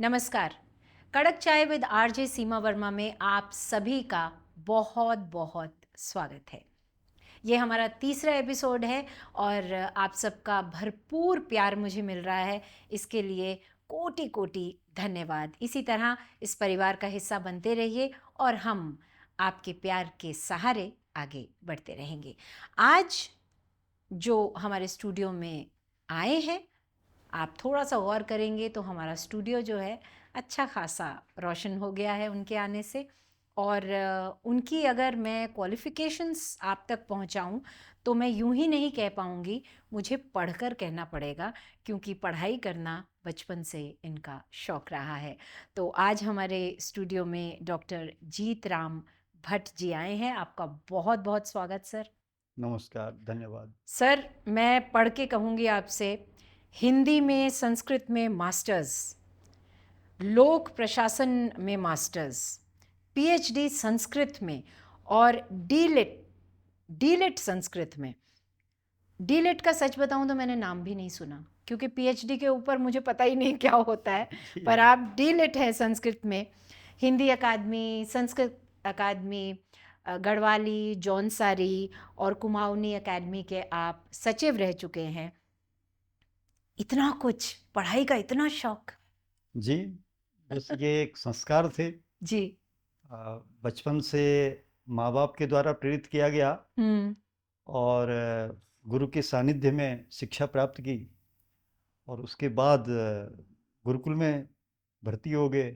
नमस्कार। कड़क चाय विद आरजे सीमा वर्मा में आप सभी का बहुत बहुत स्वागत है। ये हमारा तीसरा एपिसोड है और आप सबका भरपूर प्यार मुझे मिल रहा है, इसके लिए कोटि कोटि धन्यवाद। इसी तरह इस परिवार का हिस्सा बनते रहिए और हम आपके प्यार के सहारे आगे बढ़ते रहेंगे। आज जो हमारे स्टूडियो में आए हैं, आप थोड़ा सा गौर करेंगे तो हमारा स्टूडियो जो है अच्छा खासा रोशन हो गया है उनके आने से। और उनकी अगर मैं क्वालिफ़िकेशंस आप तक पहुंचाऊं तो मैं यूं ही नहीं कह पाऊंगी, मुझे पढ़कर कहना पड़ेगा, क्योंकि पढ़ाई करना बचपन से इनका शौक़ रहा है। तो आज हमारे स्टूडियो में डॉक्टर जीत राम भट्ट जी आए हैं। आपका बहुत बहुत स्वागत सर। नमस्कार, धन्यवाद। सर, मैं पढ़ के कहूँगी आपसे, हिंदी में, संस्कृत में मास्टर्स, लोक प्रशासन में मास्टर्स, पीएचडी संस्कृत में और डीलिट संस्कृत में। डीलिट का सच बताऊं तो मैंने नाम भी नहीं सुना, क्योंकि पीएचडी के ऊपर मुझे पता ही नहीं क्या होता है। पर आप डीलिट हैं संस्कृत में। हिंदी अकादमी, संस्कृत अकादमी, गढ़वाली, जौनसारी और कुमाऊनी अकादमी के आप सचिव रह चुके हैं। इतना कुछ, पढ़ाई का इतना शौक। जी, बस ये एक संस्कार थे। जी। बचपन से माँ-बाप के द्वारा प्रेरित किया गया और गुरु के सानिध्य में शिक्षा प्राप्त की और उसके बाद गुरुकुल में भर्ती हो गए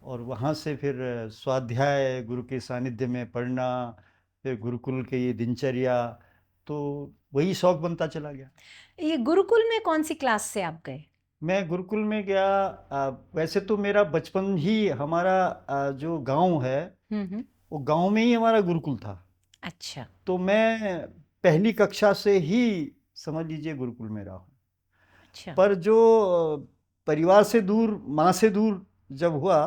और वहाँ से फिर स्वाध्याय गुरु के सानिध्य में पढ़ना, फिर गुरुकुल के ये दिनचर्या, तो वही शौक बनता चला गया। ये गुरुकुल में कौन सी क्लास से आप गए? मैं गुरुकुल में गया। वैसे तो मेरा बचपन ही हमारा जो गांव है वो गांव में ही हमारा गुरुकुल था। अच्छा। तो मैं पहली कक्षा से ही समझ लीजिए गुरुकुल में रहा हूँ। अच्छा। पर जो परिवार से दूर, माँ से दूर जब हुआ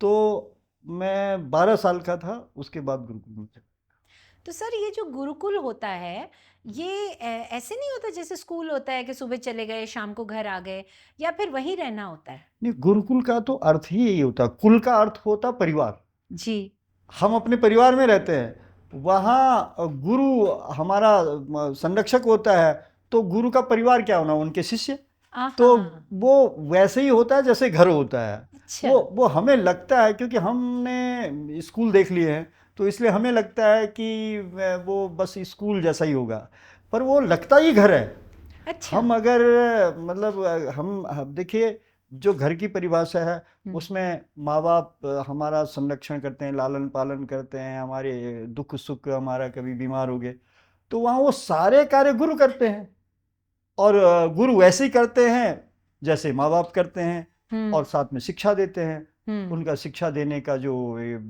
तो मैं 12 साल का था, उसके बाद गुरुकुल में चला। तो सर, ये जो गुरुकुल होता है, ये ऐसे नहीं होता जैसे स्कूल होता है कि सुबह चले गए शाम को घर आ गए, या फिर वहीं रहना होता है? नहीं, गुरुकुल का तो अर्थ ही यही होता है। कुल का अर्थ होता परिवार। जी। हम अपने परिवार में रहते हैं, वहाँ गुरु हमारा संरक्षक होता है, तो गुरु का परिवार क्या होना, उनके शिष्य। तो वो वैसे ही होता है जैसे घर होता है। अच्छा। वो हमें लगता है, क्योंकि हमने स्कूल देख लिए हैं, तो इसलिए हमें लगता है कि वो बस स्कूल जैसा ही होगा, पर वो लगता ही घर है। अच्छा। हम अगर मतलब हम देखिए, जो घर की परिभाषा है उसमें माँ बाप हमारा संरक्षण करते हैं, लालन पालन करते हैं, हमारे दुख सुख, हमारा कभी बीमार हो गए तो वहाँ वो सारे कार्य गुरु करते हैं। और गुरु वैसे ही करते हैं जैसे माँ बाप करते हैं और साथ में शिक्षा देते हैं। उनका शिक्षा देने का जो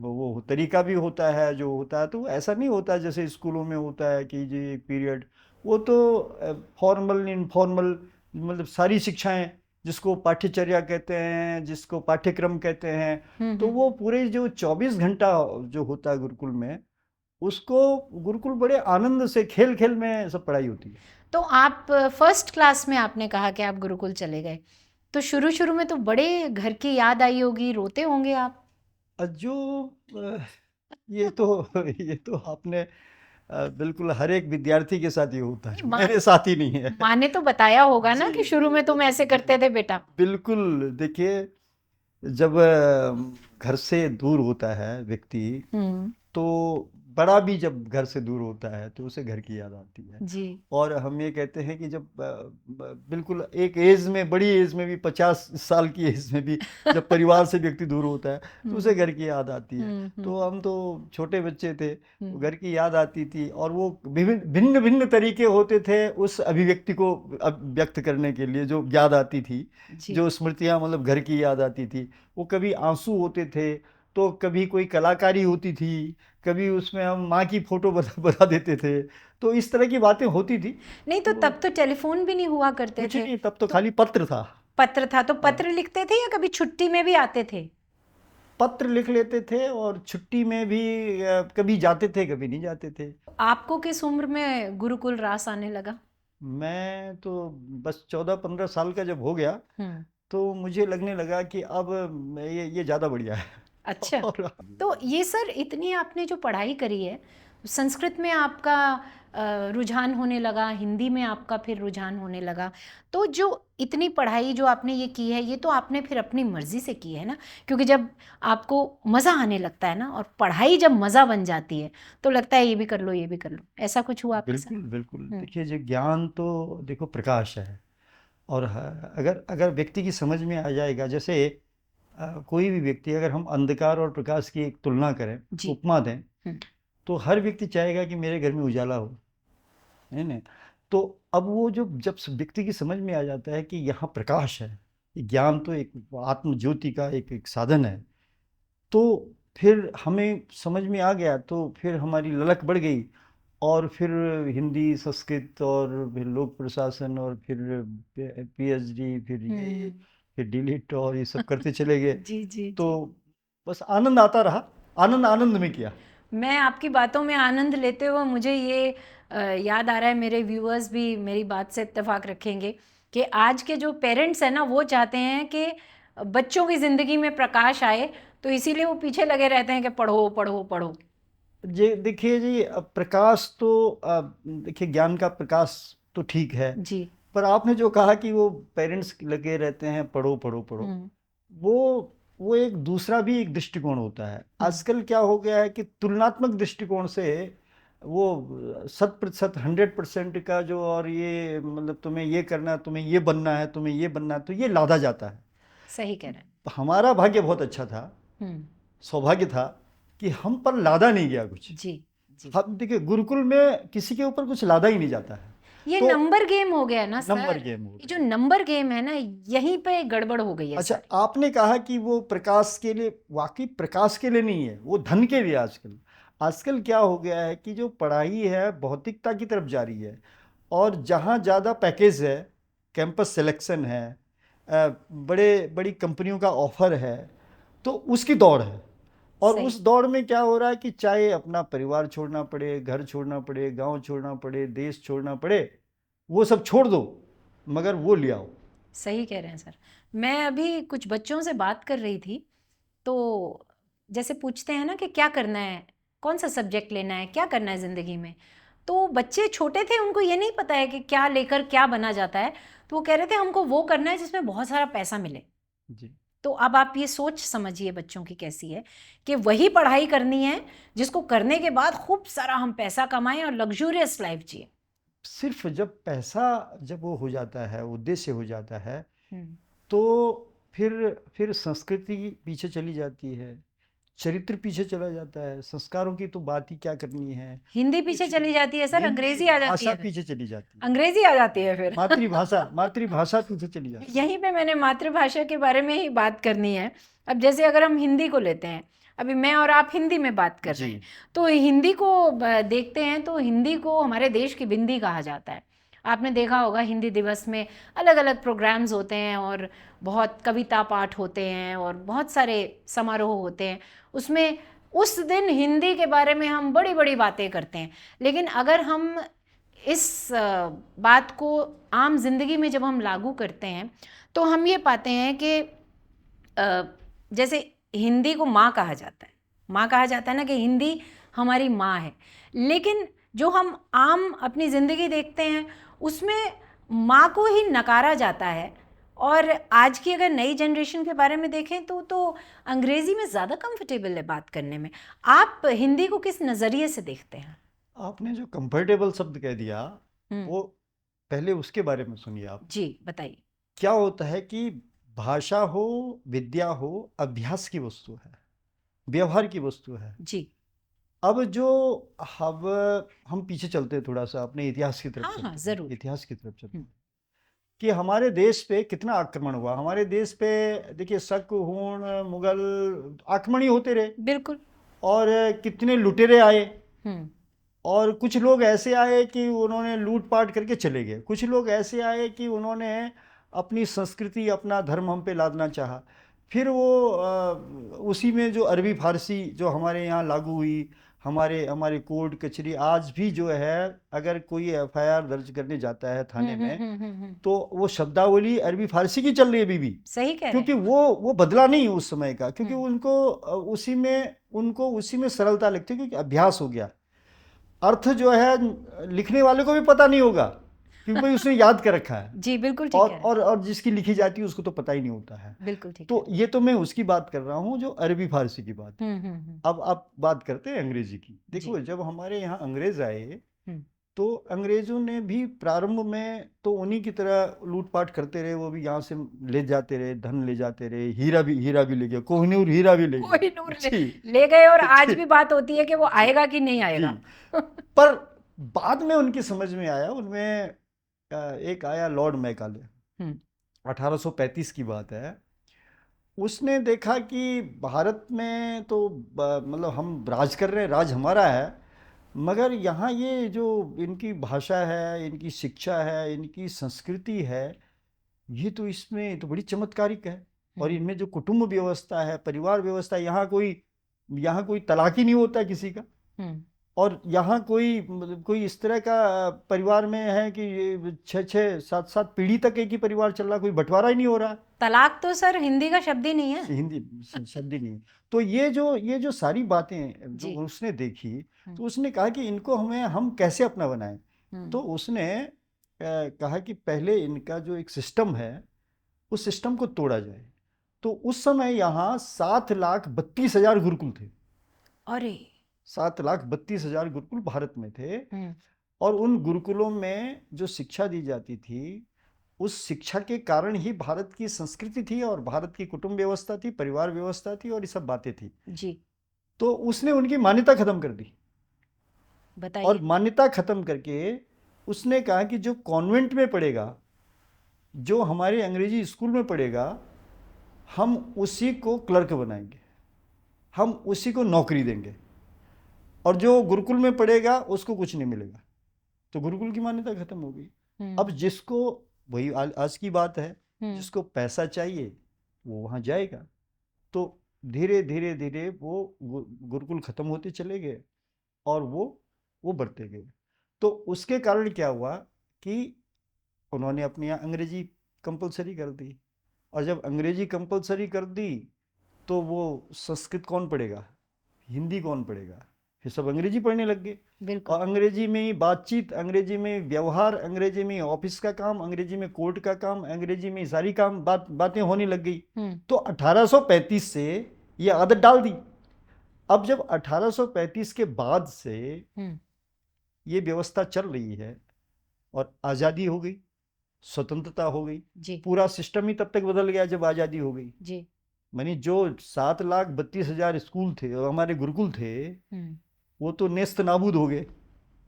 वो तरीका भी होता है, जो होता है, तो ऐसा नहीं होता जैसे स्कूलों में होता है कि जी एक पीरियड। वो तो फॉर्मल इनफॉर्मल, मतलब सारी शिक्षाएं, जिसको पाठ्यचर्या कहते हैं, जिसको पाठ्यक्रम कहते हैं, तो वो पूरे जो 24 घंटा जो होता है गुरुकुल में, उसको गुरुकुल बड़े आनंद से, खेल खेल में सब पढ़ाई होती है। तो आप फर्स्ट क्लास में, आपने कहा कि आप गुरुकुल चले गए, तो शुरू शुरू में तो बड़े घर की याद आई होगी, रोते होंगे आप? जो ये तो ये तो आपने बिल्कुल हर एक विद्यार्थी के साथ ये होता है, मेरे साथ ही नहीं है। माँ ने तो बताया होगा ना कि शुरू में तुम ऐसे करते थे बेटा। बिल्कुल। देखिए, जब घर से दूर होता है व्यक्ति, तो बड़ा भी जब घर से दूर होता है तो उसे घर की याद आती है। जी। और हम ये कहते हैं कि जब बिल्कुल एक एज में, बड़ी एज में भी, 50 साल की एज में भी जब परिवार से व्यक्ति दूर होता है तो उसे घर की याद आती है। तो हम तो छोटे बच्चे थे, तो घर की याद आती थी और वो भिन्न भिन्न तरीके होते थे उस अभिव्यक्ति को व्यक्त करने के लिए, जो याद आती थी, जो स्मृतियाँ, मतलब घर की याद आती थी। वो कभी आंसू होते थे, तो कभी कोई कलाकारी होती थी, कभी उसमें हम माँ की फोटो बता देते थे, तो इस तरह की बातें होती थी। नहीं तो तब तो टेलीफोन भी नहीं हुआ करते कुछ थे। नहीं, तब तो खाली पत्र था। पत्र था, तो पत्र लिखते थे या कभी छुट्टी में भी आते थे? पत्र लिख लेते थे और छुट्टी में भी कभी जाते थे, कभी नहीं जाते थे। आपको किस उम्र में गुरुकुल रास आने लगा? मैं तो बस 14-15 साल का जब हो गया तो मुझे लगने लगा कि अब ये ज़्यादा बढ़िया है। अच्छा, और तो ये सर इतनी आपने जो पढ़ाई करी है, संस्कृत में आपका रुझान होने लगा, हिंदी में आपका फिर रुझान होने लगा, तो जो इतनी पढ़ाई जो आपने ये की है, ये तो आपने फिर अपनी मर्जी से की है ना, क्योंकि जब आपको मज़ा आने लगता है ना, और पढ़ाई जब मज़ा बन जाती है, तो लगता है ये भी कर लो, ये भी कर लो। ऐसा कुछ हुआ आपके साथ? बिल्कुल बिल्कुल, हम्म। देखिए जो ज्ञान तो देखो प्रकाश है। और अगर अगर व्यक्ति की समझ में आ जाएगा, जैसे कोई भी व्यक्ति, अगर हम अंधकार और प्रकाश की एक तुलना करें, जी। उपमा दें, हम्म। तो हर व्यक्ति चाहेगा कि मेरे घर में उजाला हो, है ना। तो अब वो जो जब व्यक्ति की समझ में आ जाता है कि यहाँ प्रकाश है, ये ज्ञान तो एक आत्म ज्योति का एक साधन है, तो फिर हमें समझ में आ गया, तो फिर हमारी ललक बढ़ गई। और फिर हिंदी, संस्कृत, और फिर लोक प्रशासन, और फिर पीएचडी, फिर ये, फिर डीलिट, और ये सब करते चले गए। जी जी तो जी। बस आनंद आता रहा, आनंद आनंद में किया। मैं आपकी बातों में आनंद लेते हुए मुझे ये याद आ रहा है, मेरे व्यूअर्स भी मेरी बात से इत्तेफाक रखेंगे कि आज के जो पेरेंट्स हैं ना, वो चाहते हैं कि बच्चों की ज़िंदगी में प्रकाश आए, तो इसीलिए वो पीछे लगे रहते हैं कि पढ़ो पढ़ो पढ़ो। ये देखिए जी, प्रकाश तो देखिए ज्ञान का प्रकाश तो ठीक है, जी। पर आपने जो कहा कि वो पेरेंट्स लगे रहते हैं पढ़ो पढ़ो पढ़ो, वो एक दूसरा भी एक दृष्टिकोण होता है। आजकल क्या हो गया है कि तुलनात्मक दृष्टिकोण से वो 100%, 100% का जो, और ये मतलब तुम्हें ये करना है, तुम्हें ये बनना है, तुम्हें ये बनना है, तो ये लादा जाता है। सही कह रहे हैं। हमारा भाग्य बहुत अच्छा था, सौभाग्य था कि हम पर लादा नहीं गया कुछ। जी जी। हम देखिए, गुरुकुल में किसी के ऊपर कुछ लादा ही नहीं जाता है। ये तो नंबर गेम हो गया ना नंबर सर, गेम हो ये गया। जो नंबर गेम है ना, यहीं पे गड़बड़ हो गई है अच्छा, सर। आपने कहा कि वो प्रकाश के लिए, वाकई प्रकाश के लिए नहीं है, वो धन के लिए। आजकल आजकल क्या हो गया है कि जो पढ़ाई है भौतिकता की तरफ जा रही है, और जहाँ ज़्यादा पैकेज है, कैंपस सिलेक्शन है, बड़े बड़ी कंपनियों का ऑफर है, तो उसकी दौड़ है। और सही। उस दौड़ में क्या हो रहा है कि चाहे अपना परिवार छोड़ना पड़े, घर छोड़ना पड़े, गांव छोड़ना पड़े, देश छोड़ना पड़े, वो सब छोड़ दो, मगर वो ले आओ। सही कह रहे हैं सर। मैं अभी कुछ बच्चों से बात कर रही थी, तो जैसे पूछते हैं ना कि क्या करना है, कौन सा सब्जेक्ट लेना है, क्या करना है ज़िंदगी में, तो बच्चे छोटे थे, उनको ये नहीं पता है कि क्या लेकर क्या बना जाता है, तो वो कह रहे थे हमको वो करना है जिसमें बहुत सारा पैसा मिले। जी। तो अब आप ये सोच समझिए बच्चों की कैसी है कि वही पढ़ाई करनी है जिसको करने के बाद खूब सारा हम पैसा कमाएं और लग्जूरियस लाइफ जिए। सिर्फ जब पैसा, जब वो हो जाता है, उद्देश्य हो जाता है, हम्म। तो फिर संस्कृति पीछे चली जाती है, चरित्र पीछे चला जाता है, संस्कारों की तो बात ही क्या करनी है। हिंदी पीछे कुछ चली जाती है सर, हिंदी अंग्रेजी आ जाती भाषा है फिर। पीछे चली जाती है, अंग्रेजी आ जाती है फिर। मातृभाषा पीछे चली जाती है। यहीं पे मैंने मातृभाषा के बारे में ही बात करनी है। अब जैसे अगर हम हिंदी को लेते हैं, अभी मैं और आप हिंदी में बात कर रहे हैं, तो हिंदी को देखते हैं तो हिंदी को हमारे देश की बिंदी कहा जाता है। आपने देखा होगा हिंदी दिवस में अलग अलग प्रोग्राम्स होते हैं, और बहुत कविता पाठ होते हैं, और बहुत सारे समारोह होते हैं। उसमें उस दिन हिंदी के बारे में हम बड़ी बड़ी बातें करते हैं। लेकिन अगर हम इस बात को आम जिंदगी में जब हम लागू करते हैं, तो हम ये पाते हैं कि जैसे हिंदी को माँ कहा जाता है, माँ कहा जाता है ना, कि हिंदी हमारी माँ है। लेकिन जो हम आम अपनी ज़िंदगी देखते हैं, उसमें माँ को ही नकारा जाता है। और आज की अगर नई जनरेशन के बारे में देखें तो अंग्रेज़ी में ज़्यादा कंफर्टेबल है बात करने में। आप हिंदी को किस नज़रिए से देखते हैं? आपने जो कंफर्टेबल शब्द कह दिया, वो पहले उसके बारे में सुनिए आप। जी बताइए। क्या होता है कि भाषा हो, विद्या हो, अभ्यास की वस्तु है, व्यवहार की वस्तु है। जी। अब जो हम पीछे चलते हैं, थोड़ा सा अपने इतिहास की तरफ हाँ चलते हाँ हैं, ज़रूर। इतिहास की तरफ चलते हैं कि हमारे देश पे कितना आक्रमण हुआ। हमारे देश पे देखिए, शक, हूण, मुगल आक्रमण ही होते रहे, बिल्कुल। और कितने लुटेरे आए, हम्म। और कुछ लोग ऐसे आए कि उन्होंने लूटपाट करके चले गए, कुछ लोग ऐसे आए कि उन्होंने अपनी संस्कृति, अपना धर्म हम पे लादना चाहा। फिर वो उसी में जो अरबी फारसी जो हमारे यहाँ लागू हुई, हमारे हमारे कोर्ट कचहरी आज भी जो है, अगर कोई एफआईआर दर्ज करने जाता है थाने में, तो वो शब्दावली अरबी फारसी की चल रही है अभी भी, सही कह रहे क्योंकि हैं। वो बदला नहीं उस समय का, क्योंकि हम्म, उनको उसी में सरलता लगती है, क्योंकि अभ्यास हो गया। अर्थ जो है लिखने वाले को भी पता नहीं होगा, क्योंकि भाई उसने याद कर रखा है, जी बिल्कुल ठीक कह रहे हैं। और जिसकी लिखी जाती है उसको तो पता ही नहीं होता है। बिल्कुल ठीक तो है। ये तो मैं उसकी बात कर रहा हूँ जो अरबी फारसी की बात है। हम्म। अब आप बात करते हैं अंग्रेजी की। देखो, जी। जब हमारे यहाँ अंग्रेज आए, हम्म। तो अंग्रेजों ने भी प्रारंभ में तो उन्हीं की तरह लूटपाट करते रहे, वो भी यहाँ से ले जाते रहे, धन ले जाते रहे, हीरा भी ले गए, कोहिनूर हीरा भी ले गए। कोहिनूर जी ले गए, और आज जी भी बात होती है कि वो आएगा कि नहीं जी। आएगा। पर बाद में उनकी समझ में आया, उनमें एक आया लॉर्ड मैकाले, हम्म 1835 की बात है। उसने देखा कि भारत में तो मतलब हम राज कर रहे हैं, राज हमारा है, मगर यहाँ ये जो इनकी भाषा है, इनकी शिक्षा है, इनकी संस्कृति है, ये तो इसमें तो बड़ी चमत्कारिक है। और इनमें जो कुटुंब व्यवस्था है, परिवार व्यवस्था है, यहाँ कोई तलाक ही नहीं होता किसी का। हम्म। और यहाँ कोई इस तरह का परिवार में है कि ये 6-6 7-7 पीढ़ी तक एक ही परिवार चल रहा, कोई बंटवारा ही नहीं हो रहा। तलाक तो सर हिंदी का शब्द ही नहीं है। हिंदी शब्द ही नहीं। तो ये जो सारी बातें जो जी। उसने देखी, तो उसने कहा कि इनको हम कैसे अपना बनाएं। तो उसने कहा कि पहले इनका जो एक सिस्टम है, उस सिस्टम को तोड़ा जाए। तो उस समय यहाँ 7,32,000 गुरुकुल थे। अरे 7,32,000 गुरुकुल भारत में थे। और उन गुरुकुलों में जो शिक्षा दी जाती थी, उस शिक्षा के कारण ही भारत की संस्कृति थी, और भारत की कुटुंब व्यवस्था थी, परिवार व्यवस्था थी, और ये सब बातें थी। जी तो उसने उनकी मान्यता खत्म कर दी, और बताइए। मान्यता खत्म करके उसने कहा कि जो कॉन्वेंट में पढ़ेगा, जो हमारे अंग्रेजी स्कूल में पढ़ेगा, हम उसी को क्लर्क बनाएंगे, हम उसी को नौकरी देंगे, और जो गुरुकुल में पढ़ेगा उसको कुछ नहीं मिलेगा। तो गुरुकुल की मान्यता खत्म हो गई। अब जिसको, वही आज की बात है, जिसको पैसा चाहिए वो वहाँ जाएगा। तो धीरे धीरे धीरे वो गुरुकुल खत्म होते चले गए, और वो बढ़ते गए। तो उसके कारण क्या हुआ कि उन्होंने अपने यहाँ अंग्रेजी कंपलसरी कर दी, और जब अंग्रेजी कंपलसरी कर दी, तो वो संस्कृत कौन पढ़ेगा, हिंदी कौन पढ़ेगा, फिर सब अंग्रेजी पढ़ने लग गए। बिल्कुल। और अंग्रेजी में ही बातचीत, अंग्रेजी में व्यवहार, अंग्रेजी में ऑफिस का काम, अंग्रेजी में कोर्ट का काम, अंग्रेजी में सारी बातें होने लग गई। तो 1835 से ये आदत डाल दी। अब जब 1835 के बाद से ये व्यवस्था चल रही है, और आज़ादी हो गई, स्वतंत्रता हो गई, पूरा सिस्टम ही तब तक बदल गया जब आज़ादी हो गई जी। मानी जो 7,32,000 स्कूल थे और हमारे गुरुकुल थे, वो तो नेस्त नाबूद हो गए,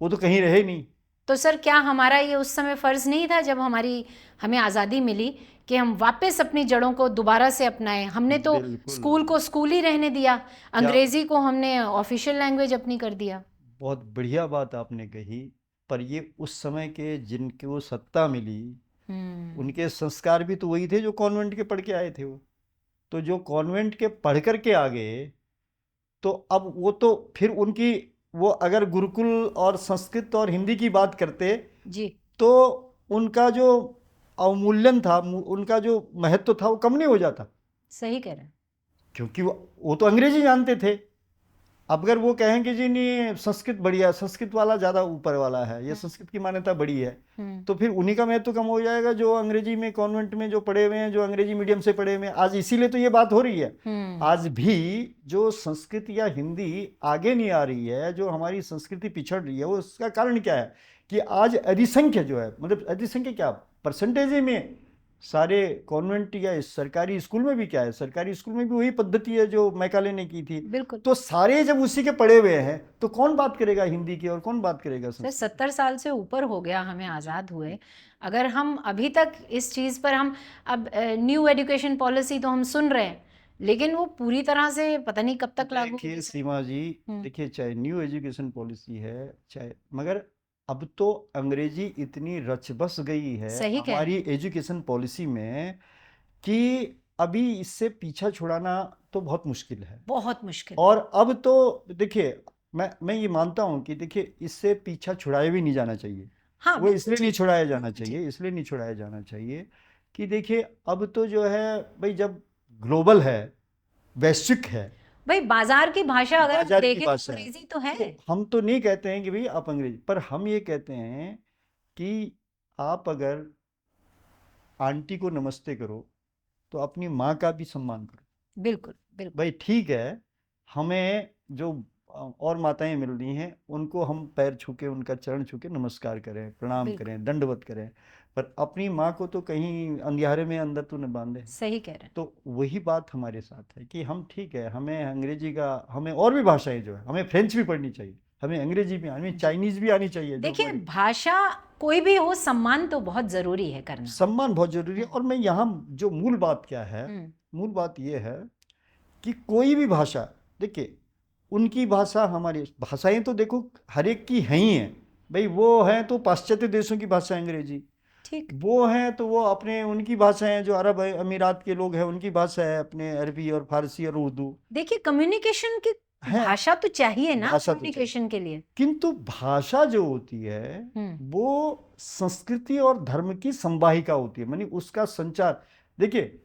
वो तो कहीं रहे नहीं। तो सर क्या हमारा ये उस समय फर्ज नहीं था, जब हमें आज़ादी मिली, कि हम वापस अपनी जड़ों को दोबारा से अपनाएं? हमने तो स्कूल को स्कूल ही रहने दिया, अंग्रेजी को हमने ऑफिशियल लैंग्वेज अपनी कर दिया। बहुत बढ़िया बात आपने कही, पर ये उस समय के जिनको सत्ता मिली, उनके संस्कार भी तो वही थे जो कॉन्वेंट के पढ़ के आए थे। वो तो जो कॉन्वेंट के पढ़ कर के आ गए, तो अब वो तो फिर उनकी, वो अगर गुरुकुल और संस्कृत और हिंदी की बात करते जी, तो उनका जो अवमूल्यन था, उनका जो महत्व था, वो कम नहीं हो जाता। सही कह रहे हैं। क्योंकि वो तो अंग्रेजी जानते थे। अब अगर वो कहेंगे जी नहीं संस्कृत बढ़िया, संस्कृत वाला ज़्यादा ऊपर वाला है, या संस्कृत की मान्यता बड़ी है, तो फिर उन्हीं का महत्व कम हो जाएगा जो अंग्रेजी में कॉन्वेंट में जो पढ़े हुए हैं, जो अंग्रेजी मीडियम से पढ़े हुए हैं। आज इसीलिए तो ये बात हो रही है। आज भी जो संस्कृत या हिंदी आगे नहीं आ रही है, जो हमारी संस्कृति पिछड़ रही है, वो उसका कारण क्या है कि आज अधिसंख्य जो है, मतलब अधिसंख्य क्या, परसेंटेज में सारे कॉन्वेंट या सरकारी स्कूल में भी क्या है, सरकारी स्कूल में भी वही पद्धति है जो मैकाले ने की थी। बिल्कुल। तो सारे जब उसी के पढ़े हुए हैं, तो कौन बात करेगा हिंदी की और कौन बात करेगा संस्कृत? 70 साल से ऊपर हो गया हमें आज़ाद हुए, अगर हम अभी तक इस चीज़ पर, हम अब न्यू एजुकेशन पॉलिसी तो हम सुन रहे हैं, लेकिन वो पूरी तरह से पता नहीं कब तक लागू होगी। देखिए सीमा जी, देखिए चाहे न्यू एजुकेशन पॉलिसी है, चाहे, मगर अब तो अंग्रेजी इतनी रच बस गई है हमारी एजुकेशन पॉलिसी में कि अभी इससे पीछा छुड़ाना तो बहुत मुश्किल है, बहुत मुश्किल। और अब तो देखिए, मैं ये मानता हूँ कि देखिए इससे पीछा छुड़ाया भी नहीं जाना चाहिए। हाँ वो बिल्कुल इसलिए ठीक। नहीं छुड़ाया जाना जी चाहिए, इसलिए नहीं छुड़ाया जाना चाहिए कि देखिए अब तो जो है भाई, जब ग्लोबल है, वैश्विक है, भाई, बाजार की भाषा अगर हम बाजार की देखें तो भाषा है, अंग्रेजी तो है। तो हम तो नहीं कहते हैं कि भाई आप अंग्रेजी, पर हम ये कहते हैं कि आप अगर आंटी को नमस्ते करो तो अपनी माँ का भी सम्मान करो। बिल्कुल बिल्कुल। भाई ठीक है, हमें जो और माताएं मिल रही हैं उनको हम पैर छू के, उनका चरण छू के नमस्कार करें, प्रणाम बिल्कुल करें, दंडवत करें, पर अपनी माँ को तो कहीं अंधियारे में अंदर तो न बांधे। सही कह रहे हैं। तो वही बात हमारे साथ है कि हम ठीक है, हमें अंग्रेजी का, हमें और भी भाषाएं जो है, हमें फ्रेंच भी पढ़नी चाहिए, हमें अंग्रेजी भी, हमें जी। चाइनीज भी आनी चाहिए, जो देखिए, हमारी भाषा कोई भी हो, सम्मान तो बहुत जरूरी है करना। सम्मान बहुत जरूरी है। और मैं यहाँ जो मूल बात क्या है, मूल बात ये है कि कोई भी भाषा, देखिए उनकी भाषा, हमारी भाषाएं तो देखो हर एक की हैं ही हैं। भाई वो हैं तो पाश्चात्य देशों की भाषा अंग्रेजी, ठीक। वो हैं तो वो अपने उनकी भाषा है, जो अरब अमीरात के लोग हैं उनकी भाषा है अपने अरबी और फारसी और उर्दू देखिए, कम्युनिकेशन की है, भाषा तो चाहिए ना भाषा तो चाहिए। कम्युनिकेशन के लिए। किंतु भाषा जो होती है वो संस्कृति और धर्म की संवाहिका होती है, मानी उसका संचार। देखिए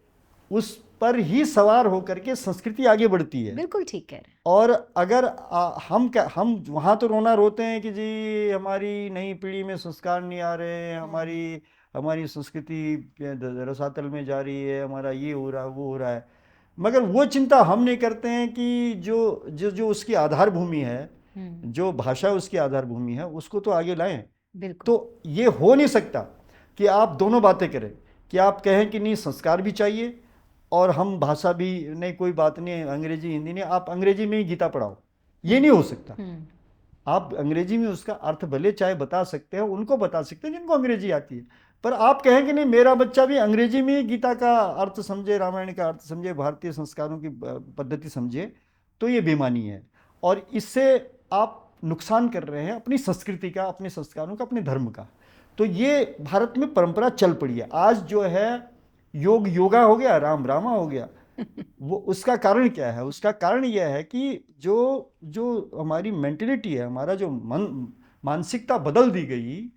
उस पर ही सवार होकर के संस्कृति आगे बढ़ती है। बिल्कुल ठीक कह रहे हैं। और अगर हम वहाँ तो रोना रोते हैं कि जी हमारी नई पीढ़ी में संस्कार नहीं आ रहे हैं, हमारी हमारी संस्कृति रसातल में जा रही है, हमारा ये हो रहा है, वो हो रहा है, मगर वो चिंता हम नहीं करते हैं कि जो जो जो उसकी आधार भूमि है, जो भाषा उसकी आधार भूमि है, उसको तो आगे लाएं। बिल्कुल। तो ये हो नहीं सकता कि आप दोनों बातें करें, कि आप कहें कि नहीं संस्कार भी चाहिए और हम भाषा भी नहीं, कोई बात नहीं, अंग्रेजी हिंदी नहीं, आप अंग्रेजी में ही गीता पढ़ाओ, ये नहीं हो सकता। आप अंग्रेजी में उसका अर्थ भले चाहे बता सकते हैं, उनको बता सकते हैं जिनको अंग्रेजी आती है, पर आप कहें कि नहीं मेरा बच्चा भी अंग्रेजी में ही गीता का अर्थ समझे, रामायण का अर्थ समझे, भारतीय संस्कारों की पद्धति समझे, तो ये बेईमानी है। और इससे आप नुकसान कर रहे हैं अपनी संस्कृति का, अपने संस्कारों का, अपने धर्म का। तो ये भारत में परंपरा चल पड़ी है। आज जो है योग योगा हो गया, राम रामा हो गया। वो उसका कारण क्या है? उसका कारण यह है कि जो जो हमारी मेंटेलिटी है, हमारा जो मानसिकता बदल दी गई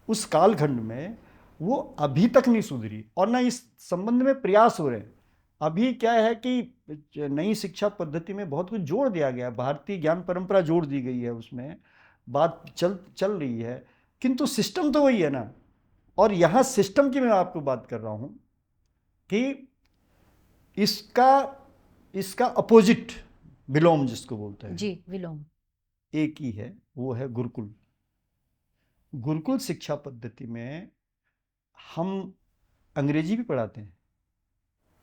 उस कालखंड में, वो अभी तक नहीं सुधरी और ना इस संबंध में प्रयास हो रहे हैं। अभी क्या है कि नई शिक्षा पद्धति में बहुत कुछ जोड़ दिया गया, भारतीय ज्ञान परंपरा जोड़ दी गई है, उसमें बात चल रही है, किंतु सिस्टम तो वही है ना। और यहाँ सिस्टम की मैं आपको बात कर रहा हूँ कि इसका अपोजिट, विलोम जिसको बोलते हैं जी, विलोम एक ही है, वो है गुरुकुल। गुरुकुल शिक्षा पद्धति में हम अंग्रेजी भी पढ़ाते हैं।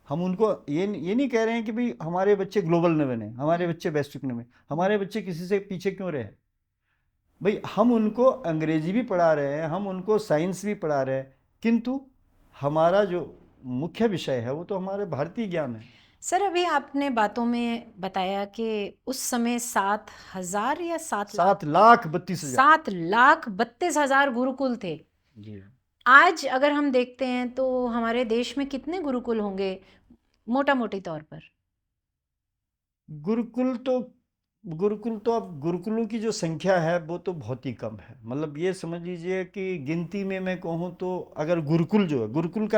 हम उनको ये नहीं कह रहे हैं कि भाई हमारे बच्चे ग्लोबल न बने, हमारे बच्चे वैश्विक न बने, हमारे बच्चे किसी से पीछे क्यों रहे। भाई हम उनको अंग्रेजी भी पढ़ा रहे हैं, हम उनको साइंस भी पढ़ा रहे हैं, किंतु हमारा जो मुख्य विषय है वो तो हमारे भारतीय ज्ञान है। सर, अभी आपने बातों में बताया कि उस समय 7,000 या 7,32,000 गुरुकुल थे। जी। आज अगर हम देखते हैं तो हमारे देश में कितने गुरुकुल होंगे मोटा मोटी तौर पर? गुरुकुल तो अब गुरुकुलों की जो संख्या है वो तो बहुत ही कम है। मतलब ये समझ लीजिए कि गिनती में मैं कहूँ तो अगर गुरुकुल जो है, गुरुकुल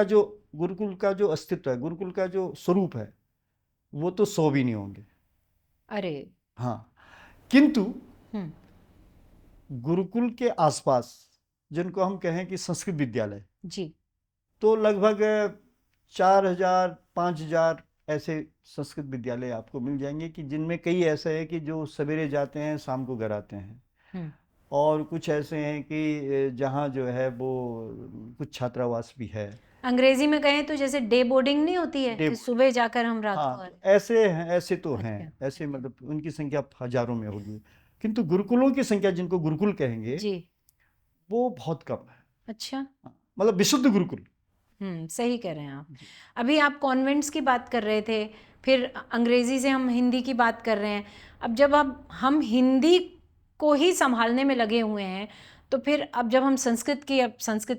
का जो अस्तित्व है, गुरुकुल का जो स्वरूप है, वो तो 100 भी नहीं होंगे। अरे हाँ, किंतु गुरुकुल के आसपास जिनको हम कहें कि संस्कृत विद्यालय जी, तो लगभग 4,000 5,000 ऐसे संस्कृत विद्यालय आपको मिल जाएंगे, कि जिनमें कई ऐसे हैं कि जो सवेरे जाते हैं शाम को घर आते हैं, और कुछ ऐसे हैं कि जहाँ जो है वो कुछ छात्रावास भी है। अंग्रेजी में कहें तो जैसे डे बोर्डिंग नहीं होती है कि सुबह जाकर हम रात को हाँ, ऐसे हैं, ऐसे तो हैं, ऐसे मतलब उनकी संख्या हजारों में होगी, किंतु गुरुकुलों की संख्या जिनको गुरुकुल कहेंगे जी, वो बहुत कम है। अच्छा, मतलब विशुद्ध गुरुकुल। सही कह रहे हैं आप। अभी आप कॉन्वेंट्स की बात कर रहे थे, फिर अंग्रेजी से हम हिंदी की बात कर रहे हैं। अब जब हम हिंदी को ही संभालने में लगे हुए हैं, तो फिर अब जब हम संस्कृत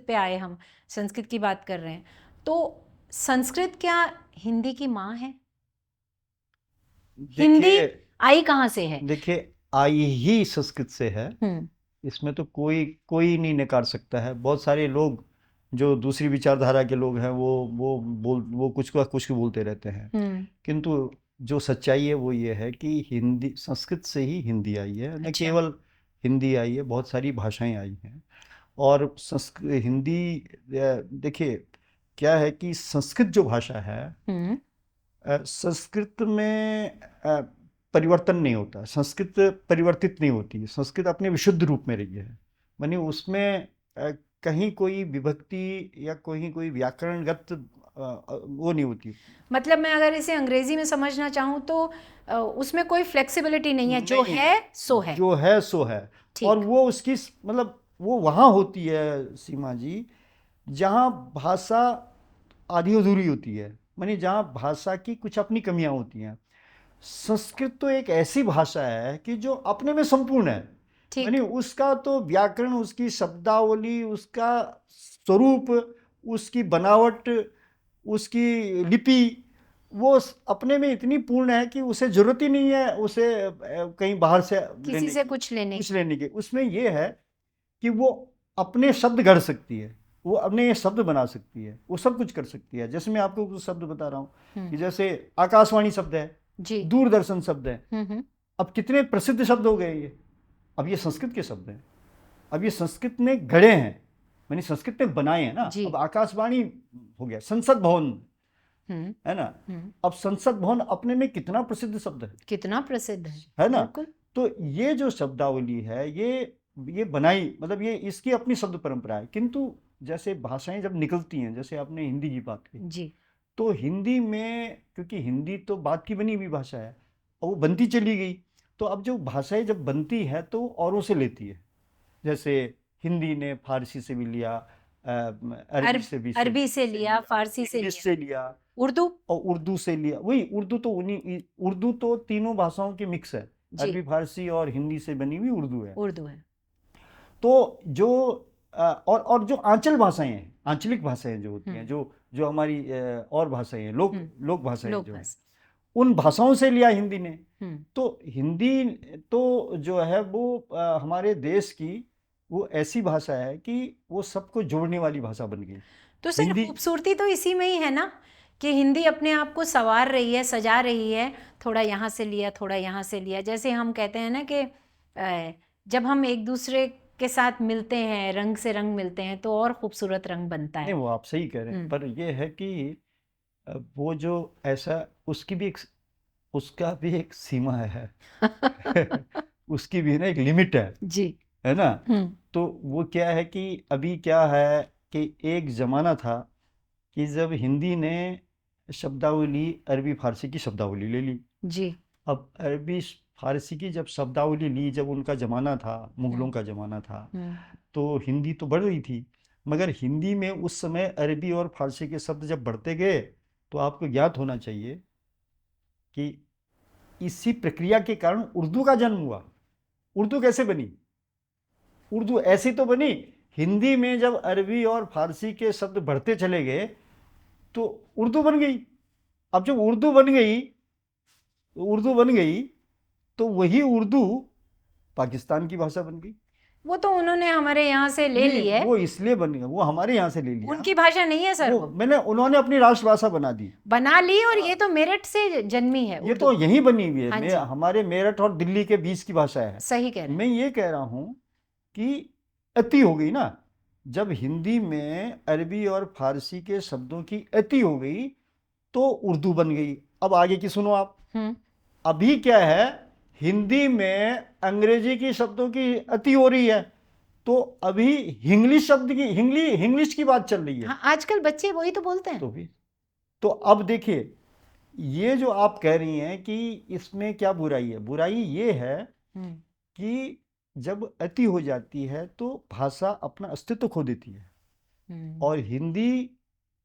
पे आए, हम संस्कृत की बात कर रहे हैं, तो संस्कृत क्या हिंदी की माँ है? हिंदी आई कहाँ से है? देखिए आई ही संस्कृत से है, इसमें तो कोई नहीं नकार सकता है। बहुत सारे लोग जो दूसरी विचारधारा के लोग हैं वो कुछ बोलते रहते हैं, किंतु जो सच्चाई है वो ये है कि हिंदी, संस्कृत से ही हिंदी आई है। न अच्छा। केवल हिंदी आई है, बहुत सारी भाषाएं आई हैं। और हिंदी, देखिए क्या है कि संस्कृत जो भाषा है, संस्कृत में परिवर्तन नहीं होता, संस्कृत परिवर्तित नहीं होती है, संस्कृत अपने विशुद्ध रूप में रही है। मानी उसमें कहीं कोई विभक्ति या कोई व्याकरणगत वो नहीं होती। मतलब मैं अगर इसे अंग्रेजी में समझना चाहूँ तो उसमें कोई फ्लेक्सिबिलिटी नहीं है, जो नहीं, है सो है। जो है सो है। ठीक। और वो उसकी मतलब वो वहाँ होती है सीमा जी, जहाँ भाषा आधी अधूरी होती है, मानी जहाँ भाषा की कुछ अपनी कमियां होती हैं। संस्कृत तो एक ऐसी भाषा है कि जो अपने में संपूर्ण है, यानी उसका तो व्याकरण, उसकी शब्दावली, उसका स्वरूप, उसकी बनावट, उसकी लिपि, वो अपने में इतनी पूर्ण है कि उसे जरूरत ही नहीं है उसे कहीं बाहर से किसी से कुछ लेने की। उसमें ये है कि वो अपने शब्द गढ़ सकती है, वो अपने शब्द बना सकती है, वो सब कुछ कर सकती है। जैसे मैं आपको कुछ शब्द बता रहा हूँ कि जैसे आकाशवाणी शब्द है जी, दूरदर्शन शब्द है। अब कितने प्रसिद्ध शब्द हो गए ये, अब ये संस्कृत के शब्द हैं, अब ये संस्कृत ने गढ़े हैं, यानी संस्कृत ने बनाए हैं ना। अब आकाशवाणी हो गया, संसद भवन है ना। अब संसद भवन अपने में कितना प्रसिद्ध शब्द है, कितना प्रसिद्ध है ना। तो ये जो शब्दावली है ये बनाई, मतलब ये इसकी अपनी शब्द परंपरा है। किंतु जैसे भाषाएं जब निकलती हैं, जैसे आपने हिंदी की बात की जी, तो हिंदी में, क्योंकि हिंदी तो बात की बनी हुई भाषा है और वो बनती चली गई, तो अब जो भाषाएं जब बनती है तो औरों से लेती है। जैसे हिंदी ने फारसी से भी लिया, अरबी से लिया, फारसी से लिया, उर्दू और उर्दू से लिया। वही उर्दू तो तीनों भाषाओं की मिक्स है, अरबी, फारसी और हिंदी से बनी हुई उर्दू है। तो जो और जो आंचल भाषाएं हैं, आंचलिक भाषाएं जो होती हैं, जो हमारी और भाषाएं हैं, लोक भाषाएं जो हैं, उन भाषाओं से लिया हिंदी ने। तो हिंदी तो जो है वो हमारे देश की वो ऐसी भाषा है कि वो सबको जोड़ने वाली भाषा बन गई। तो सर खूबसूरती तो इसी में ही है ना, कि हिंदी अपने आप को संवार रही है, सजा रही है, थोड़ा यहाँ से लिया, थोड़ा यहाँ से लिया। जैसे हम कहते हैं ना कि जब हम एक दूसरे के साथ मिलते हैं, रंग से रंग मिलते हैं, तो और खूबसूरत रंग बनता है। नहीं, वो आप सही कह रहे हैं, पर ये है कि वो जो ऐसा, उसका भी एक सीमा है उसकी भी ना एक लिमिट है जी, है ना। तो वो क्या है कि अभी क्या है कि एक जमाना था कि जब हिंदी ने शब्दावली अरबी फारसी की शब्दावली ले ली जी। अब अरबी फारसी की जब शब्दावली ली, जब उनका जमाना था, मुगलों का जमाना था, तो हिंदी तो बढ़ रही थी, मगर हिंदी में उस समय अरबी और फारसी के शब्द जब बढ़ते गए, तो आपको ज्ञात होना चाहिए कि इसी प्रक्रिया के कारण उर्दू का जन्म हुआ। उर्दू कैसे बनी? उर्दू ऐसी तो बनी, हिंदी में जब अरबी और फारसी के शब्द बढ़ते चले गए तो उर्दू बन गई। अब जब उर्दू बन गई तो वही उर्दू पाकिस्तान की भाषा बन गई। वो तो उन्होंने हमारे यहाँ से ले ली है, वो इसलिए बन गया, वो हमारे यहाँ से ले लिया, उनकी भाषा नहीं है सर। उन्होंने अपनी राष्ट्रभाषा बना ली, और ये तो मेरठ से जन्मी है, ये तो यहीं बनी हुई है। हमारे मेरठ और दिल्ली के बीच की भाषा है। सही कह रहे हैं। मैं ये कह रहा हूँ कि अति हो गई ना, जब हिंदी में अरबी और फारसी के शब्दों की अति हो गई तो उर्दू बन गई। अब आगे की सुनो आप, अभी क्या है, हिंदी में अंग्रेजी की शब्दों की अति हो रही है, तो अभी इंग्लिश शब्द की इंग्लिश की बात चल रही है। हाँ, आजकल बच्चे वही तो बोलते हैं। तो अब देखिए, ये जो आप कह रही हैं कि इसमें क्या बुराई है, बुराई ये है कि जब अति हो जाती है तो भाषा अपना अस्तित्व खो देती है। और हिंदी,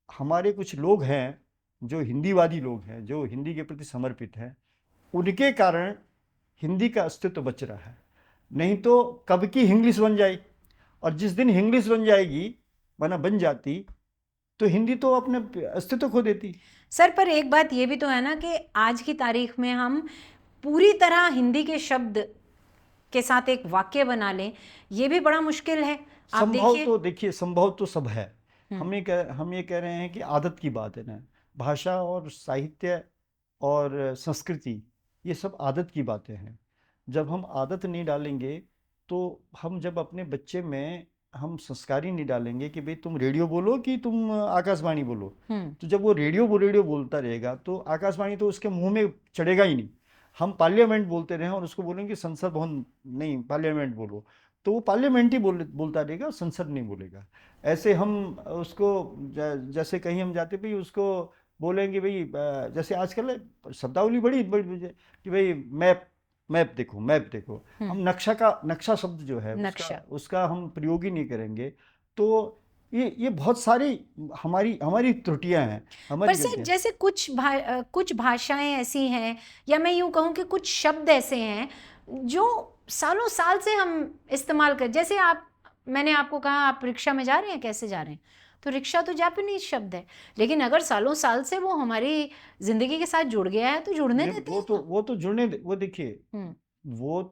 हमारे कुछ लोग हैं जो हिंदीवादी लोग हैं, जो हिंदी के प्रति समर्पित हैं, उनके कारण हिंदी का अस्तित्व बच रहा है। नहीं तो कब की इंग्लिश बन जाएगी, और जिस दिन इंग्लिश बन जाएगी, वरना बन जाती, तो हिंदी तो अपने अस्तित्व खो देती। सर, पर एक बात ये भी तो है ना कि आज की तारीख में हम पूरी तरह हिंदी के शब्द के साथ एक वाक्य बना लें, ये भी बड़ा मुश्किल है। आप संभव देखिए। तो देखिए, संभव तो सब है। हम्म, हम ये कह रहे हैं कि आदत की बात है ना, भाषा और साहित्य और संस्कृति, ये सब आदत की बातें हैं। जब हम आदत नहीं डालेंगे, तो हम जब अपने बच्चे में हम संस्कारी नहीं डालेंगे कि भाई तुम रेडियो बोलो कि तुम आकाशवाणी बोलो, तो जब वो रेडियो बोलता रहेगा तो आकाशवाणी तो उसके मुंह में चढ़ेगा ही नहीं। हम पार्लियामेंट बोलते रहे और उसको बोलेंगे संसद भवन नहीं, पार्लियामेंट बोलो, तो वो पार्लियामेंट ही बोलता रहेगा, संसद नहीं बोलेगा। ऐसे हम उसको जैसे कहीं हम जाते भाई उसको बोलेंगे भाई जैसे आजकल शब्दावली बड़ी बड़ी कि भाई मैप मैप देखो, मैप देखो। हम नक्शा शब्द जो है नक्शा। उसका हम प्रयोग ही नहीं करेंगे। तो ये बहुत सारी हमारी त्रुटियां हैं, पर हमारी सर गलतियां। जैसे कुछ भाषाएं ऐसी हैं, या मैं यूं कहूं कि कुछ शब्द ऐसे हैं जो सालों साल से हम इस्तेमाल कर, जैसे मैंने आपको कहा आप रिक्शा में जा रहे हैं, कैसे जा रहे हैं, तो रिक्शा तो जापानीज शब्द है, लेकिन अगर सालों साल से वो हमारी जिंदगी के साथ जुड़ गया है तो जुड़ने देते हैं ना। वो तो जुड़ने वो देखिए, हम्म, वो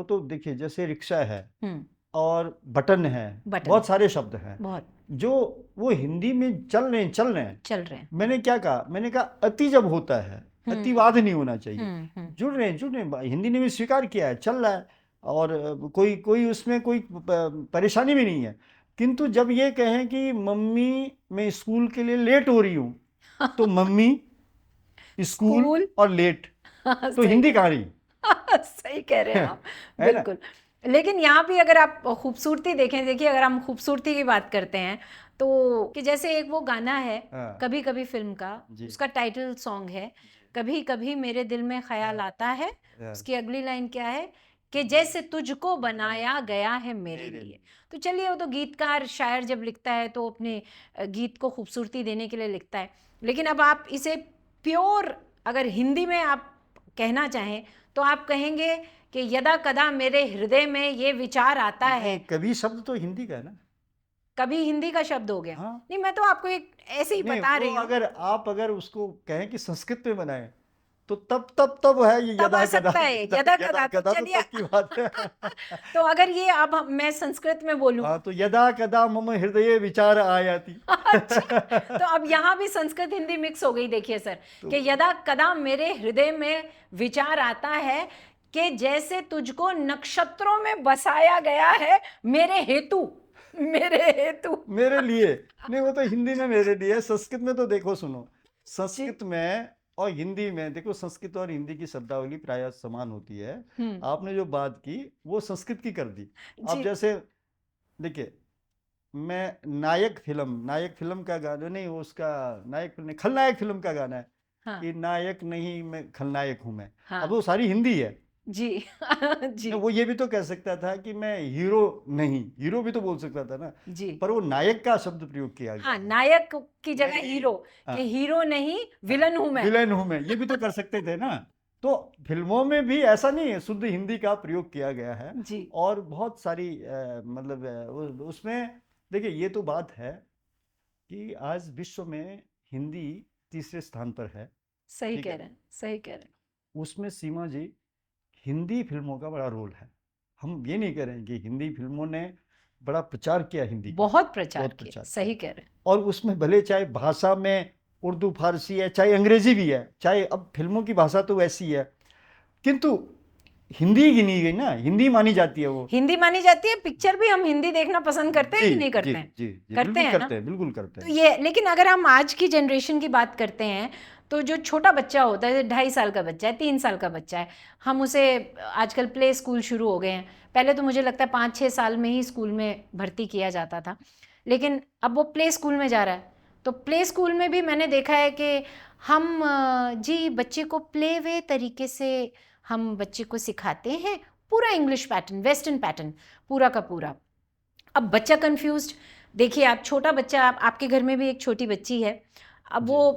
तो देखिए जैसे रिक्शा है हम्म, और बटन है, बटन, बहुत सारे शब्द हैं बहुत जो वो हिंदी में चल रहे हैं। चल रहे हैं। मैंने क्या कहा, मैंने कहा अति जब होता है, अतिवाद नहीं होना चाहिए। जुड़ रहे हैं, हिंदी ने भी स्वीकार किया है, चल रहा है, और कोई उसमें कोई परेशानी भी नहीं है। किंतु जब ये कहें कि मम्मी मैं स्कूल के लिए लेट हो रही हूँ, तो मम्मी स्कूल स्कूल और लेट, तो सही हिंदी कहाँ रही? सही कह रहे हैं आप, है ना? बिल्कुल। लेकिन यहाँ भी अगर आप खूबसूरती देखें, देखिए अगर हम खूबसूरती की बात करते हैं तो कि जैसे एक वो गाना है हाँ, कभी कभी फिल्म का, जी, उसका टाइटल सॉन्ग है कभी कभी मेरे दिल में ख्याल आता है, हाँ, उसकी अगली लाइन क्या है कि जैसे तुझको बनाया गया है मेरे मेरे लिए। लिए। तो चलिए, वो तो गीतकार शायर जब लिखता है तो अपने गीत को खूबसूरती देने के लिए लिखता है, लेकिन अब आप इसे प्योर अगर हिंदी में आप कहना चाहें तो आप कहेंगे कि यदा कदा मेरे हृदय में ये विचार आता है। नहीं, कभी शब्द तो हिंदी का है ना। कभी हिंदी का शब्द हो गया। हाँ, नहीं, मैं तो आपको एक ऐसे ही नहीं, बता वो रही हूँ। अगर उसको कहें कि संस्कृत में बनाए, तो तब है ये तब आ यदा कदा। सकता है यदा कदा, तो कदा तो चलिए तब की बात है। तो अगर ये अब मैं संस्कृत में बोलूं हाँ, तो यदा कदा मम हृदय विचार आयाति। अच्छा, तो अब यहाँ भी संस्कृत हिंदी मिक्स हो गई। देखिए सर, तो कि यदा कदा मेरे हृदय में विचार आता है कि जैसे तुझको नक्षत्रों में बसाया गया है मेरे हेतु, मेरे हेतु। मेरे लिए नहीं, वो तो हिंदी में मेरे लिए। संस्कृत में तो देखो, सुनो, जी, संस्कृत में और हिंदी में देखो, संस्कृत और हिंदी की शब्दावली प्रायः समान होती है। आपने जो बात की वो संस्कृत की कर दी। अब जी, जैसे देखिए, मैं नायक फिल्म का गाना नहीं, वो उसका नायक फिल्म नहीं, खलनायक फिल्म का गाना है हाँ, कि नायक नहीं मैं खलनायक हूं मैं। अब हाँ, वो सारी हिंदी है जी, जी, ना। वो ये भी तो कह सकता था कि मैं हीरो नहीं, हीरो भी तो बोल सकता था ना। जी, पर वो नायक का शब्द प्रयोग किया गया हाँ, है। नायक की जगह नहीं, हीरो, हाँ, कि हीरो नहीं विलन हूं मैं। विलेन हूं मैं, ये भी तो कर सकते थे ना। तो फिल्मों में भी ऐसा नहीं है, शुद्ध हिंदी का प्रयोग किया गया है। जी, और बहुत सारी मतलब उसमें देखिए, ये तो बात है कि आज विश्व में हिंदी तीसरे स्थान पर है। सही ठीक कह है, रहे हैं, सही कह रहे हैं। उसमें सीमा जी, हिंदी फिल्मों का बड़ा रोल है। हम ये नहीं कह रहे हैं कि हिंदी फिल्मों ने बड़ा प्रचार किया हिंदी का, बहुत प्रचार बहुत किया, प्रचार सही किया। कह रहे हैं। और उसमें भले चाहे भाषा में उर्दू फारसी है, चाहे अंग्रेजी भी है, चाहे अब फिल्मों की भाषा तो वैसी है, किंतु हिंदी गिनी गई ना, हिंदी मानी जाती है वो। हिंदी मानी जाती है, पिक्चर भी हम हिंदी देखना पसंद करते हैं जी कि नहीं जी करते हैं? जी जी, करते बिल्कुल हैं ना। करते हैं, बिल्कुल करते तो हैं। ये, लेकिन अगर हम आज की जनरेशन की बात करते हैं तो जो छोटा बच्चा होता है, 2.5 साल का बच्चा है, 3 साल का बच्चा है, हम उसे आजकल प्ले स्कूल शुरू हो गए हैं। पहले तो मुझे लगता है 5-6 साल में ही स्कूल में भर्ती किया जाता था, लेकिन अब वो प्ले स्कूल में जा रहा है। तो प्ले स्कूल में भी मैंने देखा है कि हम जी बच्चे को प्ले वे तरीके से हम बच्चे को सिखाते हैं, पूरा इंग्लिश पैटर्न, वेस्टर्न पैटर्न, पूरा का पूरा। अब बच्चा कंफ्यूज्ड। देखिए, आप छोटा बच्चा, आपके घर में भी एक छोटी बच्ची है, अब वो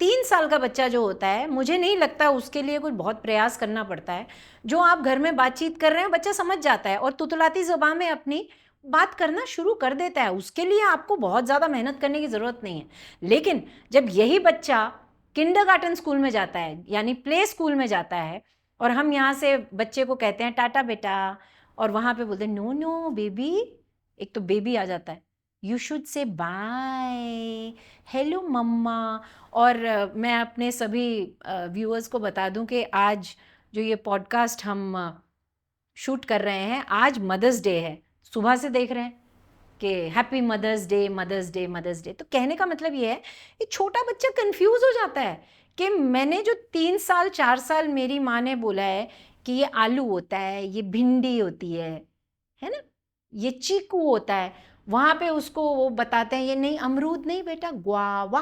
3 साल का बच्चा जो होता है, मुझे नहीं लगता उसके लिए कुछ बहुत प्रयास करना पड़ता है। जो आप घर में बातचीत कर रहे हैं बच्चा समझ जाता है और तुतलाती ज़ुबान में अपनी बात करना शुरू कर देता है। उसके लिए आपको बहुत ज़्यादा मेहनत करने की ज़रूरत नहीं है। लेकिन जब यही बच्चा किंडरगार्टन स्कूल में जाता है, यानी प्ले स्कूल में जाता है, और हम यहाँ से बच्चे को कहते हैं टाटा बेटा, और वहाँ पे बोलते हैं नो नो बेबी, एक तो बेबी आ जाता है, you should say bye, hello mama. और मैं अपने सभी व्यूअर्स को बता दूं कि आज जो ये पॉडकास्ट हम शूट कर रहे हैं, आज मदर्स डे है। सुबह से देख रहे हैं कि happy mother's day, mother's day, mother's day. तो कहने का मतलब ये है कि छोटा बच्चा कंफ्यूज हो जाता है कि मैंने जो 3 साल 4 साल मेरी माँ ने बोला है कि ये आलू होता है, ये भिंडी होती है ना, ये चीकू होता है, वहाँ पे उसको वो बताते हैं ये नहीं अमरूद नहीं बेटा, ग्वावा।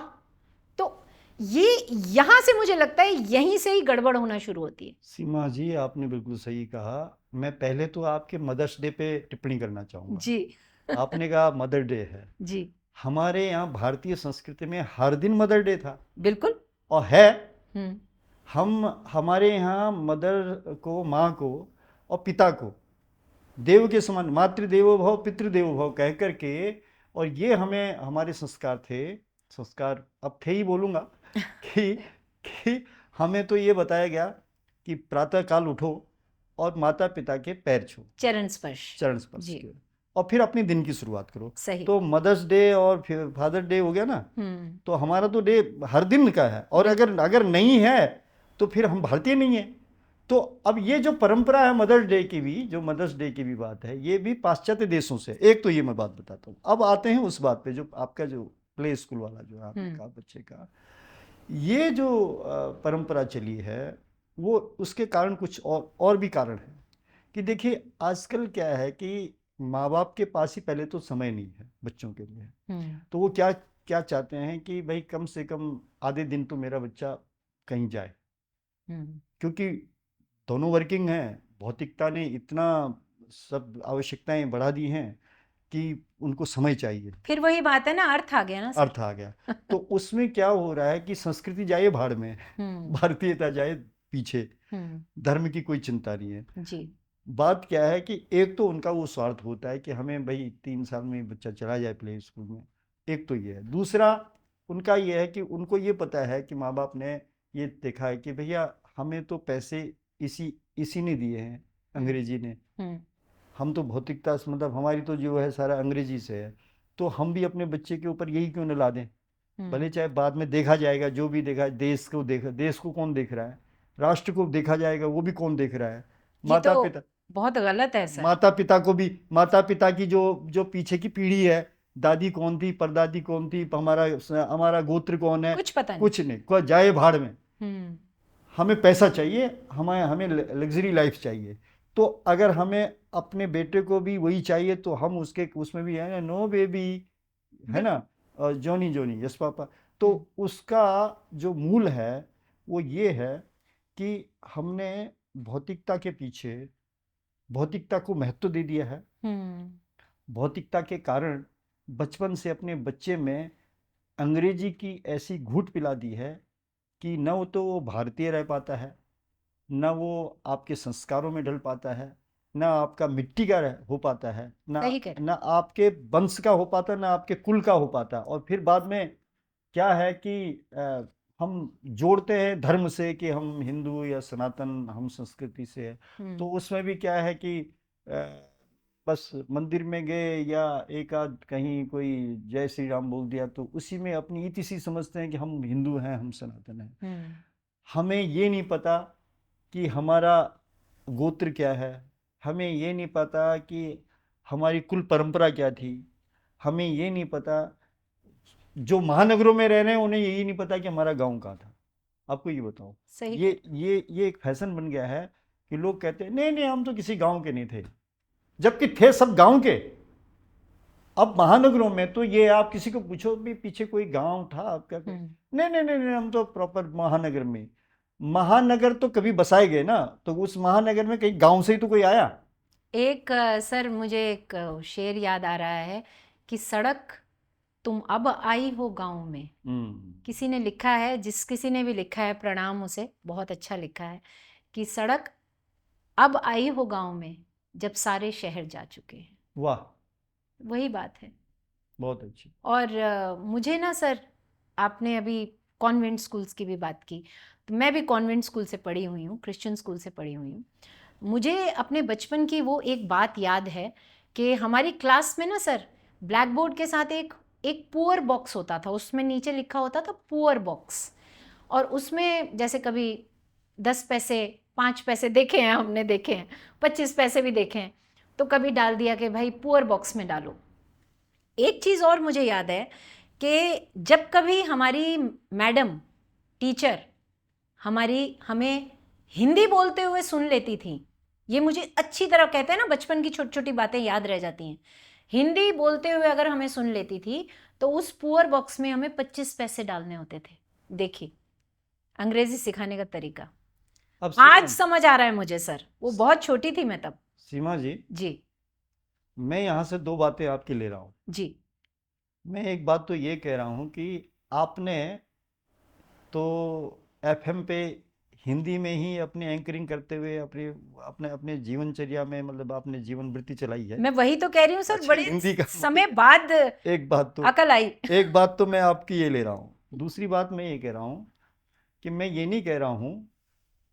तो ये यहाँ से मुझे लगता है यहीं से ही गड़बड़ होना शुरू होती है। सीमा जी, आपने बिल्कुल सही कहा। मैं पहले तो आपके मदर्स डे पे टिप्पणी करना चाहूँगा। जी आपने कहा मदर डे है। जी हमारे यहाँ भारतीय संस्कृति में हर दिन मदर डे था बिल्कुल। और है। हम्म हम हमारे यहाँ मदर को, माँ को और पिता को देव के समान, मातृदेवो भव पितृदेवो भव कह करके, और ये हमें हमारे संस्कार थे, संस्कार अब थे ही बोलूँगा कि हमें तो ये बताया गया कि प्रातः काल उठो और माता पिता के पैर छू, चरण स्पर्श चरण स्पर्श जी, करो और फिर अपनी दिन की शुरुआत करो। सही। तो मदर्स डे और फिर फादर डे हो गया ना, हम्म तो हमारा तो डे हर दिन का है, और अगर नहीं है तो फिर हम भारतीय नहीं है। तो अब ये जो परंपरा है मदर्स डे की भी, जो मदर्स डे की भी बात है, ये भी पाश्चात्य देशों से। एक तो ये मैं बात बताता हूँ। अब आते हैं उस बात पे जो आपका जो प्ले स्कूल वाला जो आपने कहा बच्चे का, ये जो परंपरा चली है, वो उसके कारण कुछ और भी कारण है कि देखिए आजकल क्या है कि माँ बाप के पास ही पहले तो समय नहीं है बच्चों के लिए। तो वो क्या क्या चाहते हैं कि भाई कम से कम आधे दिन तो मेरा बच्चा कहीं जाए, क्योंकि दोनों वर्किंग हैं। भौतिकता ने इतना सब आवश्यकताएं बढ़ा दी हैं कि उनको समय चाहिए। फिर वही बात है ना, अर्थ आ गया ना सर। अर्थ आ गया। तो उसमें क्या हो रहा है कि संस्कृति जाए भाड़ में, भारतीयता जाए पीछे, धर्म की कोई चिंता नहीं है जी। बात क्या है कि एक तो उनका वो स्वार्थ होता है कि हमें भाई 3 साल में बच्चा चला जाए प्ले स्कूल में, एक तो ये है। दूसरा उनका ये है कि उनको ये पता है कि माँ बाप ने ये देखा है कि भैया हमें तो पैसे इसी ने दिए हैं, अंग्रेजी ने। हम तो भौतिकता मतलब हमारी तो जो है सारा अंग्रेजी से है, तो हम भी अपने बच्चे के ऊपर यही क्यों न ला दें। भले चाहे बाद में देखा जाएगा, जो भी देखा, देश को कौन देख रहा है, राष्ट्र को देखा जाएगा, वो भी कौन देख रहा है, माता तो पिता। बहुत गलत है सर। माता पिता को भी, माता पिता की जो पीछे की पीढ़ी है, दादी कौन थी, परदादी कौन थी, हमारा गोत्र कौन है, कुछ पता नहीं। कुछ नहीं, कोई जाए भाड़ में। हमें पैसा चाहिए, हमें लग्जरी लाइफ चाहिए। तो अगर हमें अपने बेटे को भी वही चाहिए तो हम उसमें भी है ना, नो बेबी, है ना, जॉनी जॉनी यस पापा। तो उसका जो मूल है वो ये है कि हमने भौतिकता के पीछे, भौतिकता को महत्व दे दिया है। भौतिकता के कारण बचपन से अपने बच्चे में अंग्रेजी की ऐसी घूंट पिला दी है कि न वो तो वो भारतीय रह पाता है, न वो आपके संस्कारों में ढल पाता है, न आपका मिट्टी का हो पाता है, न आपके वंश का हो पाता, न आपके कुल का हो पाता। और फिर बाद में क्या है कि हम जोड़ते हैं धर्म से कि हम हिंदू या सनातन, हम संस्कृति से है। तो उसमें भी क्या है कि बस मंदिर में गए या एक आध कहीं कोई जय श्री राम बोल दिया तो उसी में अपनी इतिसी समझते हैं कि हम हिंदू हैं, हम सनातन हैं। हमें ये नहीं पता कि हमारा गोत्र क्या है, हमें ये नहीं पता कि हमारी कुल परंपरा क्या थी, हमें ये नहीं पता। जो महानगरों में रह रहे हैं उन्हें यही नहीं पता कि हमारा गांव कहाँ था। आपको ये बताओ, ये एक फैशन बन गया है कि लोग कहते हैं नहीं नहीं हम तो किसी गांव के नहीं थे, जबकि थे सब गांव के। अब महानगरों में तो ये आप किसी को पूछो भी पीछे कोई गांव था आपका, नहीं नहीं नहीं हम तो प्रॉपर महानगर में। महानगर तो कभी बसाए गए ना, तो उस महानगर में कहीं गांव से ही तो कोई आया। एक सर मुझे एक शेर याद आ रहा है कि सड़क तुम अब आई हो गांव में। किसी ने लिखा है, किसी ने भी लिखा है, प्रणाम उसे, बहुत अच्छा लिखा है कि सड़क अब आई हो गांव में जब सारे शहर जा चुके हैं। वाह, वही बात है, बहुत अच्छी। और मुझे ना सर, आपने अभी कॉन्वेंट स्कूल्स की भी बात की, तो मैं भी कॉन्वेंट स्कूल से पढ़ी हुई हूँ, क्रिश्चियन स्कूल से पढ़ी हुई हूँ। मुझे अपने बचपन की वो एक बात याद है कि हमारी क्लास में ना सर, ब्लैक बोर्ड के साथ एक एक पुअर बॉक्स होता था, उसमें नीचे लिखा होता था पुअर बॉक्स। और उसमें जैसे कभी 10 पैसे, 5 पैसे देखे हैं हमने, देखे हैं 25 पैसे भी देखे हैं, तो कभी डाल दिया कि भाई पुअर बॉक्स में डालो। एक चीज़ और मुझे याद है कि जब कभी हमारी मैडम, टीचर हमें हिंदी बोलते हुए सुन लेती थी, ये मुझे अच्छी तरह, कहते हैं ना बचपन की छोटी छोटी बातें याद रह जाती हैं। हिंदी बोलते हुए अगर हमें सुन लेती थी तो उस पुअर बॉक्स में हमें 25 पैसे डालने होते थे। देखिए, अंग्रेजी सिखाने का तरीका अब आज समझ आ रहा है मुझे सर, वो बहुत छोटी थी मैं तब। सीमा जी, जी मैं यहाँ से दो बातें आपकी ले रहा हूँ। जी। मैं एक बात तो ये कह रहा हूँ कि आपने तो एफएम पे हिंदी में ही अपनी एंकरिंग करते हुए अपने अपने अपने जीवनचर्या में, मतलब आपने जीवन वृत्ति चलाई है। मैं वही तो कह रही हूँ सर, अच्छा, बड़े हिंदी का समय बाद एक बात तो अकल आई। एक बात तो मैं आपकी ये ले रहा हूँ। दूसरी बात मैं ये कह रहा हूँ कि मैं ये नहीं कह रहा हूँ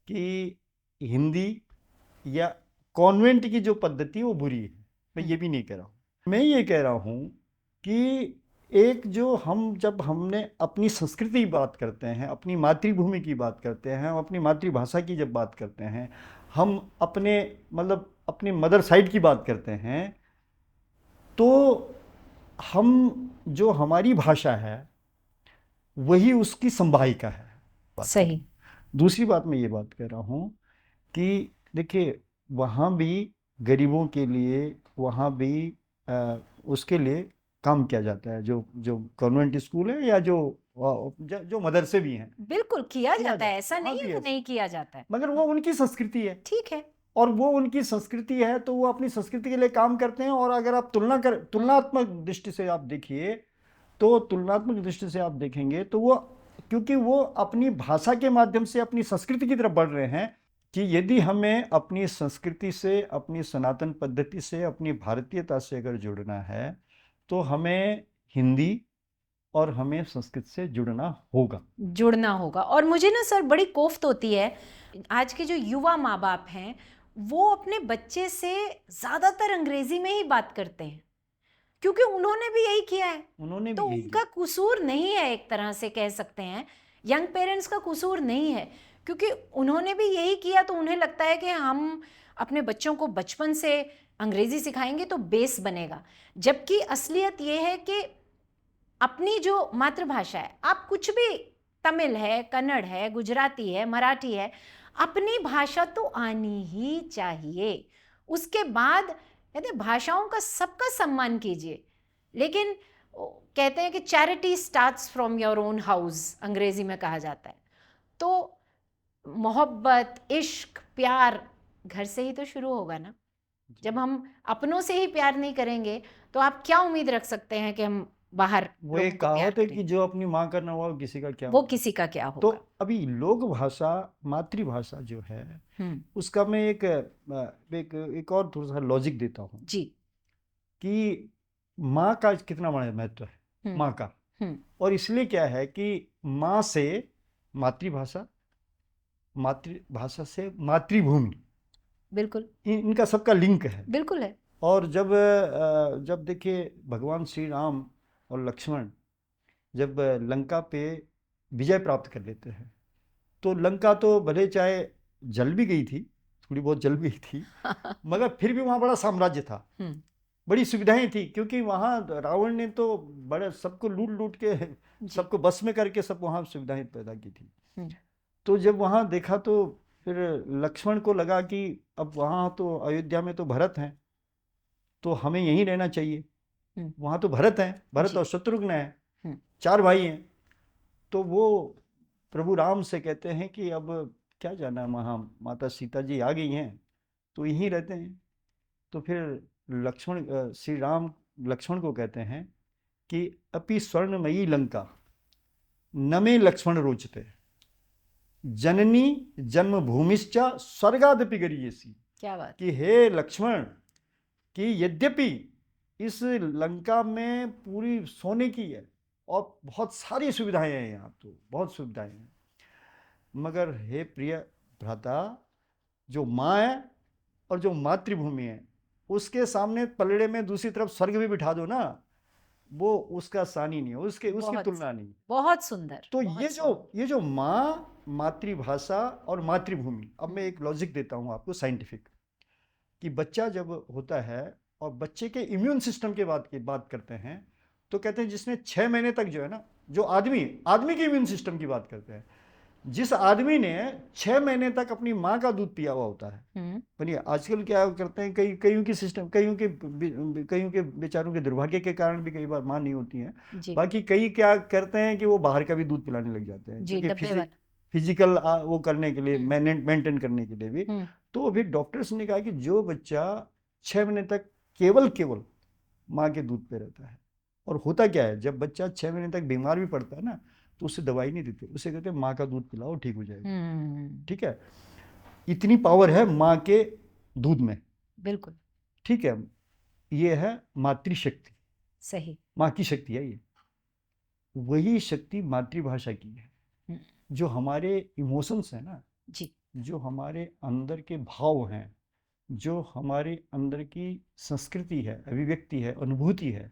कि हिंदी या कॉन्वेंट की जो पद्धति है वो बुरी है, मैं ये भी नहीं कह रहा हूँ। मैं ये कह रहा हूँ कि एक जो जब हमने अपनी संस्कृति की बात करते हैं, अपनी मातृभूमि की बात करते हैं, हम अपनी मातृभाषा की जब बात करते हैं, हम अपने मतलब अपने मदर साइड की बात करते हैं, तो हम जो हमारी भाषा है वही उसकी संवाहिका है। सही। दूसरी बात मैं ये बात कह रहा हूँ कि देखिए, वहाँ भी गरीबों के लिए, वहाँ भी उसके लिए काम किया जाता है। जो जो कॉन्वेंट स्कूल है या जो मदरसे भी हैं, बिल्कुल किया जाता है, ऐसा वहाँ नहीं भी है कि ऐसा। नहीं किया जाता है, मगर वो उनकी संस्कृति है, ठीक है। और वो उनकी संस्कृति है तो वो अपनी संस्कृति के लिए काम करते हैं। और अगर आप तुलनात्मक दृष्टि से आप देखिए, तो तुलनात्मक दृष्टि से आप देखेंगे तो वो, क्योंकि वो अपनी भाषा के माध्यम से अपनी संस्कृति की तरफ बढ़ रहे हैं। कि यदि हमें अपनी संस्कृति से, अपनी सनातन पद्धति से, अपनी भारतीयता से अगर जुड़ना है तो हमें हिंदी और हमें संस्कृत से जुड़ना होगा। और मुझे ना सर बड़ी कोफ्त होती है, आज के जो युवा माँ बाप हैं वो अपने बच्चे से ज़्यादातर अंग्रेजी में ही बात करते हैं, क्योंकि उन्होंने भी यही किया है। उन्होंने भी तो यही उनका कसूर नहीं है, एक तरह से कह सकते हैं यंग पेरेंट्स का कसूर नहीं है, क्योंकि उन्होंने भी यही किया। तो उन्हें लगता है कि हम अपने बच्चों को बचपन से अंग्रेजी सिखाएंगे तो बेस बनेगा, जबकि असलियत ये है कि अपनी जो मातृभाषा है, आप कुछ भी, तमिल है, कन्नड़ है, गुजराती है, मराठी है, अपनी भाषा तो आनी ही चाहिए। उसके बाद कहते हैं भाषाओं का सबका सम्मान कीजिए, लेकिन कहते हैं कि charity starts from your own house, अंग्रेजी में कहा जाता है। तो मोहब्बत, इश्क, प्यार घर से ही तो शुरू होगा ना। जब हम अपनों से ही प्यार नहीं करेंगे तो आप क्या उम्मीद रख सकते हैं कि हम बाहर वो लोगों एक को प्यार कहावत है करें? कि जो अपनी माँ का ना हुआ वो किसी का क्या वो होगा। किसी का क्या तो होगा। अभी लोक भाषा, मातृभाषा जो है, उसका मैं एक और थोड़ा सा लॉजिक देता हूँ जी। कि माँ का कितना बड़ा महत्व है, माँ का। और इसलिए क्या है कि माँ से मातृभाषा, मातृभाषा से मातृभूमि, बिल्कुल इनका सबका लिंक है। बिल्कुल है। और जब देखिए भगवान श्री राम और लक्ष्मण जब लंका पे विजय प्राप्त कर लेते हैं, तो लंका तो भले चाहे जल भी गई थी, थोड़ी बहुत जल गई थी, मगर फिर भी वहाँ बड़ा साम्राज्य था, बड़ी सुविधाएं थी, क्योंकि वहाँ रावण ने तो बड़ा सबको लूट लूट के, सबको बस में करके सब वहाँ सुविधाएं पैदा की थी। तो जब वहाँ देखा तो फिर लक्ष्मण को लगा कि अब वहाँ तो अयोध्या में तो भरत हैं, तो हमें यहीं रहना चाहिए। वहाँ तो भरत हैं, भरत और शत्रुघ्न हैं, 4 भाई हैं। तो वो प्रभु राम से कहते हैं कि अब क्या जाना, वहाँ माता सीता जी आ गई हैं तो यहीं रहते हैं। तो फिर श्री राम लक्ष्मण को कहते हैं कि अपि स्वर्णमयी लंका न मे लक्ष्मण रोचते, जननी जन्मभूमिश्च स्वर्गादपि गरीयसी। क्या बात। कि हे लक्ष्मण, कि यद्यपि इस लंका में पूरी सोने की है और बहुत सारी सुविधाएं हैं, यहाँ तो बहुत सुविधाएं हैं, मगर हे प्रिय भ्राता, जो माँ है और जो मातृभूमि है, उसके सामने पलड़े में दूसरी तरफ स्वर्ग भी बिठा दो ना, वो उसका सानी नहीं है, उसकी बहुत तुलना नहीं है। बहुत सुंदर, तो बहुत ये जो माँ, मातृभाषा और मातृभूमि, अब मैं एक लॉजिक देता हूँ आपको साइंटिफिक, कि बच्चा जब होता है और बच्चे के इम्यून सिस्टम के बात करते हैं, तो कहते हैं जिसने 6 महीने तक जो है ना, जो आदमी के इम्यून सिस्टम की बात करते हैं, जिस आदमी ने 6 महीने तक अपनी माँ का दूध पिया हुआ होता है। बनिए आजकल क्या करते हैं, कईयों की सिस्टम, कईयों के बेचारों के दुर्भाग्य के कारण भी कई बार माँ नहीं होती हैं। जी बाकी कई क्या करते हैं कि वो बाहर का भी दूध पिलाने लग जाते हैं, जी, क्योंकि डब्बे वाला। फिजिकल वो करने के लिए, मेंटेन करने के लिए भी। हम्म, तो अभी डॉक्टर्स ने कहा कि जो बच्चा 6 महीने तक केवल माँ के दूध पे रहता है, और होता क्या है, जब बच्चा 6 महीने तक बीमार भी पड़ता है ना, तो उसे दवाई नहीं देते, उसे कहते हैं माँ का दूध पिलाओ, ठीक हो जाएगा। ठीक है, इतनी पावर है माँ के दूध में। बिल्कुल ठीक है, ये है मातृशक्ति, सही। माँ की शक्ति है ये। वही शक्ति मातृभाषा की है, हम्म, जो हमारे इमोशंस हैं ना, जी जो हमारे अंदर के भाव हैं, जो हमारे अंदर की संस्कृति है, अभिव्यक्ति है, अनुभूति है,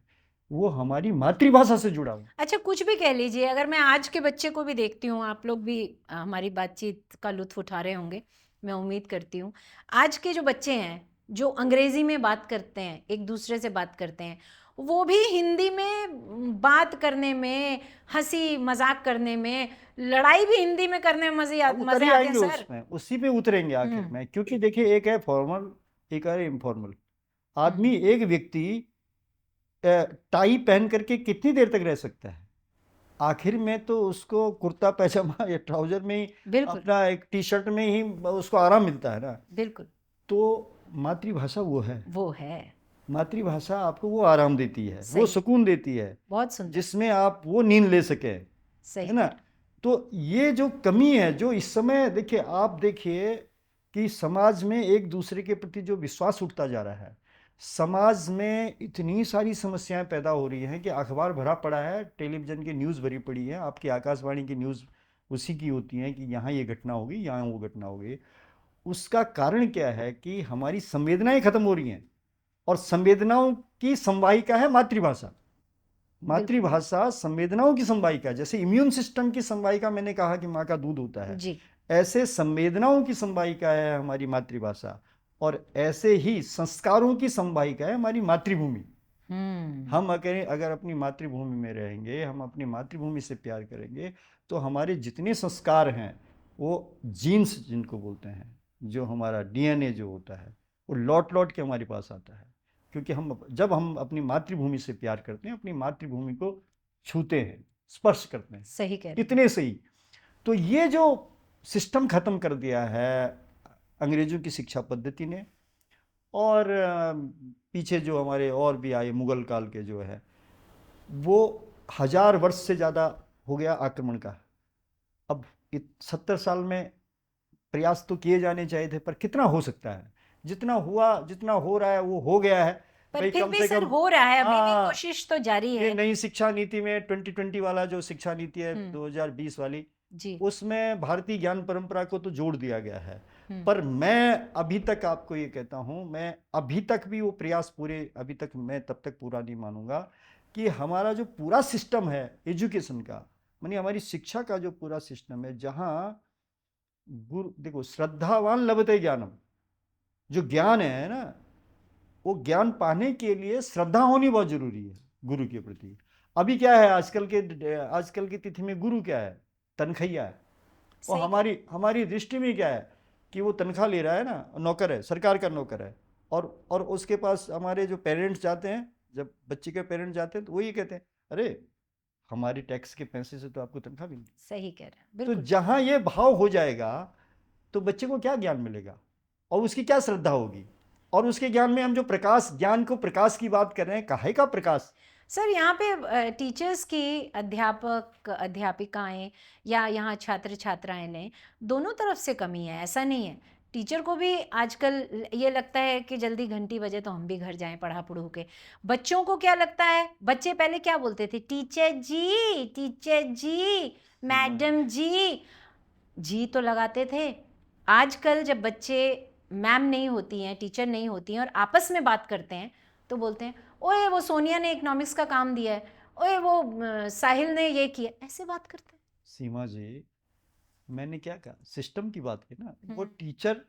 वो हमारी मातृभाषा से जुड़ा हुआ। अच्छा, कुछ भी कह लीजिए, अगर मैं आज के बच्चे को भी देखती हूँ, आप लोग भी हमारी बातचीत का लुत्फ उठा रहे होंगे, मैं उम्मीद करती हूँ। आज के जो बच्चे हैं, जो अंग्रेजी में बात करते हैं, एक दूसरे से बात करते हैं, वो भी हिंदी में बात करने में, हंसी मजाक करने में, लड़ाई भी हिंदी में करने में मजे अब उतर ही आते हैं आएंगे सर। उसमें, उसी पे उतरेंगे आखिर में, क्योंकि देखिए एक है फॉर्मल, एक है इनफॉर्मल। आदमी, एक व्यक्ति टाई पहन करके कितनी देर तक रह सकता है? आखिर में तो उसको कुर्ता पैजामा या ट्राउजर में ही, बिल्कुल अपना एक टी शर्ट में ही उसको आराम मिलता है ना। बिल्कुल, तो मातृभाषा वो है, वो है। मातृभाषा आपको वो आराम देती है, वो सही, सुकून देती है, बहुत सुंदर, जिसमें आप वो नींद ले सके, है सही ना। तो ये जो कमी है, जो इस समय देखिए, आप देखिए कि समाज में एक दूसरे के प्रति जो विश्वास उठता जा रहा है, समाज में इतनी सारी समस्याएं पैदा हो रही हैं कि अखबार भरा पड़ा है, टेलीविजन की न्यूज़ भरी पड़ी है, आपकी आकाशवाणी की न्यूज़ उसी की होती है कि यहाँ ये घटना होगी, यहाँ वो घटना होगी। उसका कारण क्या है कि हमारी संवेदनाएं खत्म हो रही हैं, और संवेदनाओं की संवाहिका है मातृभाषा। मातृभाषा संवेदनाओं की संवाहिका, जैसे इम्यून सिस्टम की संवाहिका मैंने कहा कि माँ का दूध होता है, जी, ऐसे संवेदनाओं की संवाहिका है हमारी मातृभाषा, और ऐसे ही संस्कारों की संवाहिका है हमारी मातृभूमि। हम अगर अपनी मातृभूमि में रहेंगे, हम अपनी मातृभूमि से प्यार करेंगे, तो हमारे जितने संस्कार हैं, वो जीन्स जिनको बोलते हैं, जो हमारा डीएनए जो होता है, वो लौट लौट के हमारे पास आता है। क्योंकि जब हम अपनी मातृभूमि से प्यार करते हैं, अपनी मातृभूमि को छूते हैं, स्पर्श करते हैं, सही कह रहे हैं। इतने सही। तो ये जो सिस्टम खत्म कर दिया है अंग्रेजों की शिक्षा पद्धति ने, और पीछे जो हमारे और भी आए मुगल काल के जो है, वो 1000 वर्ष से ज़्यादा हो गया आक्रमण का। अब 70 साल में प्रयास तो किए जाने चाहिए थे, पर कितना हो सकता है? जितना हुआ, जितना हो रहा है वो हो गया है। पर भाई फिर कम भी से सर कम, हो रहा है, अभी भी हाँ, कोशिश तो जारी ये है। नई शिक्षा नीति में 2020 वाला जो शिक्षा नीति है 2020 वाली, जी, उसमें भारतीय ज्ञान परंपरा को तो जोड़ दिया गया है। पर मैं अभी तक आपको ये कहता हूं, मैं अभी तक भी वो प्रयास पूरे, अभी तक मैं तब तक पूरा नहीं मानूंगा कि हमारा जो पूरा सिस्टम है एजुकेशन का, मानी हमारी शिक्षा का जो पूरा सिस्टम है, जहां गुरु, देखो, श्रद्धावान लभते ज्ञानम, जो ज्ञान है ना, वो ज्ञान पाने के लिए श्रद्धा होनी बहुत जरूरी है गुरु के प्रति। अभी क्या है, आजकल की तिथि में गुरु क्या है? तनखैया है। और हमारी दृष्टि में क्या है कि वो तनख्वाह ले रहा है ना, नौकर है, सरकार का नौकर है। और उसके पास हमारे जो पेरेंट्स जाते हैं, जब बच्चे के पेरेंट्स जाते हैं, तो वो ये कहते हैं, अरे हमारे टैक्स के पैसे से तो आपको तनख्वाह मिली। सही कह रहे हैं, तो बिल्कुल। जहां ये भाव हो जाएगा, तो बच्चे को क्या ज्ञान मिलेगा और उसकी क्या श्रद्धा होगी? और उसके ज्ञान में हम जो प्रकाश, ज्ञान को प्रकाश की बात कर रहे हैं, काहे का प्रकाश? सर यहाँ पे टीचर्स की, अध्यापक अध्यापिकाएं या यहाँ छात्र छात्राएं लें, दोनों तरफ से कमी है, ऐसा नहीं है। टीचर को भी आजकल ये लगता है कि जल्दी घंटी बजे तो हम भी घर जाएं पढ़ा पढ़ू के। बच्चों को क्या लगता है, बच्चे पहले क्या बोलते थे, टीचर जी, मैडम जी। जी तो लगाते थे। आजकल जब बच्चे मैम नहीं होती हैं, टीचर नहीं होती हैं और आपस में बात करते हैं तो बोलते हैं ओए वो सोनिया ने इकोनॉमिक्स का काम दिया है, ओए वो साहिल ने ये किया, ऐसे बात करते हैं। सीमा जी, मैंने क्या कहा, सिस्टम की बात की ना। वो हम्म,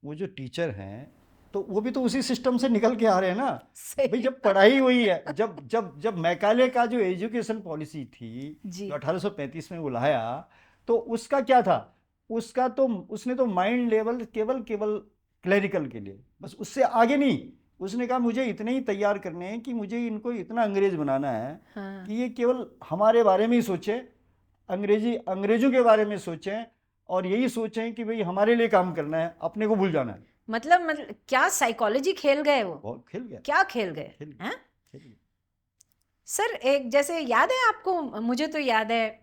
वो जो टीचर हैं, तो वो भी तो उसी सिस्टम से निकल के आ रहे हैं ना। भाई सही जब बात। पढ़ाई हुई है, जब मैकाले का जो एजुकेशन पॉलिसी थी, जी जो 1835 में वो लाया, तो उसका क्या था? उसका तो उसने तो माइंड लेवल केवल केवल क्लरिकल के लिए, बस उससे आगे नहीं। उसने कहा मुझे इतने ही तैयार करने हैं कि मुझे इनको इतना अंग्रेज बनाना है हाँ, कि ये केवल हमारे बारे में ही सोचे, अंग्रेजों के बारे में सोचें, और यही सोचें कि भाई हमारे लिए काम करना है, अपने को भूल जाना है। मतलब क्या साइकोलॉजी खेल गए वो, बहुत खेल गया, क्या खेल गए खेल हैं। गया, खेल गया। सर एक जैसे याद है आपको, मुझे तो याद है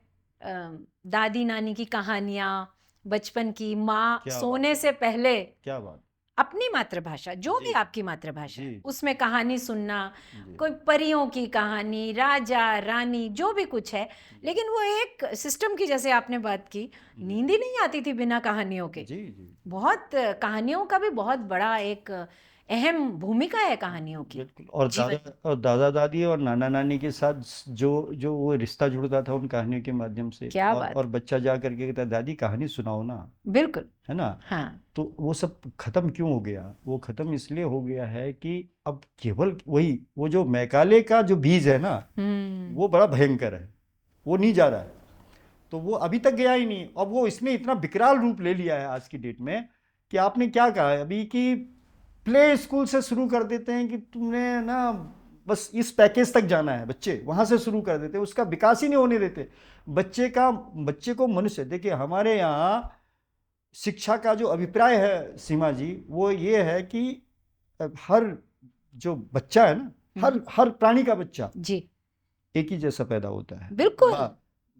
दादी नानी की कहानियाँ, बचपन की, माँ क्या बात सोने है, से पहले क्या बात। अपनी मातृभाषा जो जी भी आपकी मातृभाषा जी है उसमें कहानी सुनना, जी कोई परियों की कहानी, राजा रानी, जो भी कुछ है। जी लेकिन वो एक सिस्टम की, जैसे आपने बात की, जी नींद ही नहीं आती थी बिना कहानियों के। जी जी बहुत कहानियों का भी बहुत बड़ा एक अहम भूमिका है कहानियों की बिल्कुल। जीवन में। और दादा दादी और नाना नानी के साथ जो जो वो रिश्ता जुड़ता था उन कहानियों के माध्यम से, क्या बात और बच्चा जा करके कहता दादी कहानी सुनाओ ना, है, बिल्कुल। है ना। हाँ। तो वो सब खत्म क्यों हो गया? वो खत्म इसलिए हो गया है कि अब केवल वही, वो जो मैकाले का जो बीज है ना, वो बड़ा भयंकर है, वो नहीं जा रहा है। तो वो अभी तक गया ही नहीं। अब वो इसने इतना विकराल रूप ले लिया है आज की डेट में, कि आपने क्या कहा है अभी कि प्ले स्कूल से शुरू कर देते हैं कि तुमने ना बस इस पैकेज तक जाना है, बच्चे वहां से शुरू कर देते हैं, उसका विकास ही नहीं होने देते। बच्चे को मनुष्य, देखिए हमारे यहाँ शिक्षा का जो अभिप्राय है सीमा जी, वो ये है कि हर जो बच्चा है ना, हर हर प्राणी का बच्चा जी एक ही जैसा पैदा होता है। बिल्कुल।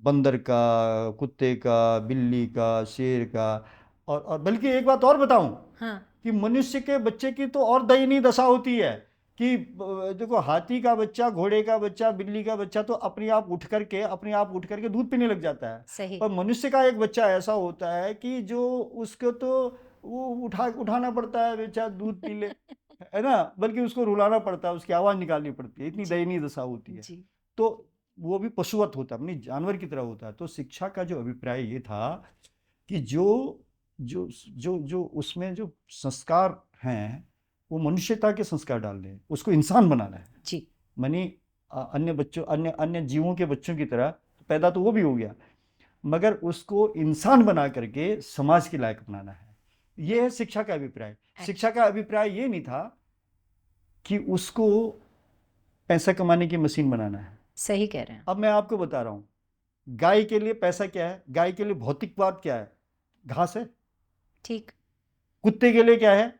बंदर का, कुत्ते का, बिल्ली का, शेर का। और बल्कि एक बात और बताऊं, हाँ कि मनुष्य के बच्चे की तो और दयनीय दशा होती है कि देखो, हाथी का बच्चा, घोड़े का बच्चा, बिल्ली का बच्चा तो अपने आप उठ करके दूध पीने लग जाता है। सही। पर मनुष्य का एक बच्चा ऐसा होता है कि जो उसको तो वो उठाना पड़ता है, बेचारा दूध पी ले, है ना, बल्कि उसको रुलाना पड़ता है, उसकी आवाज निकालनी पड़ती है, इतनी जी दयनीय दशा होती है। जी। तो वो भी पशुवत होता है, अपनी जानवर की तरह होता है। तो शिक्षा का जो अभिप्राय ये था कि जो जो जो जो उसमें जो संस्कार हैं, वो मनुष्यता के संस्कार डालने हैं, उसको इंसान बनाना है। जी मनी अन्य बच्चों, अन्य अन्य जीवों के बच्चों की तरह पैदा तो वो भी हो गया, मगर उसको इंसान बना करके समाज के लायक बनाना है। ये है शिक्षा का अभिप्राय। शिक्षा अच्छा। का अभिप्राय ये नहीं था कि उसको पैसा कमाने की मशीन बनाना है। सही कह रहे हैं। अब मैं आपको बता रहा हूँ, गाय के लिए पैसा क्या है? गाय के लिए भौतिकवाद क्या है? घास है। ठीक। कुत्ते के लिए क्या है?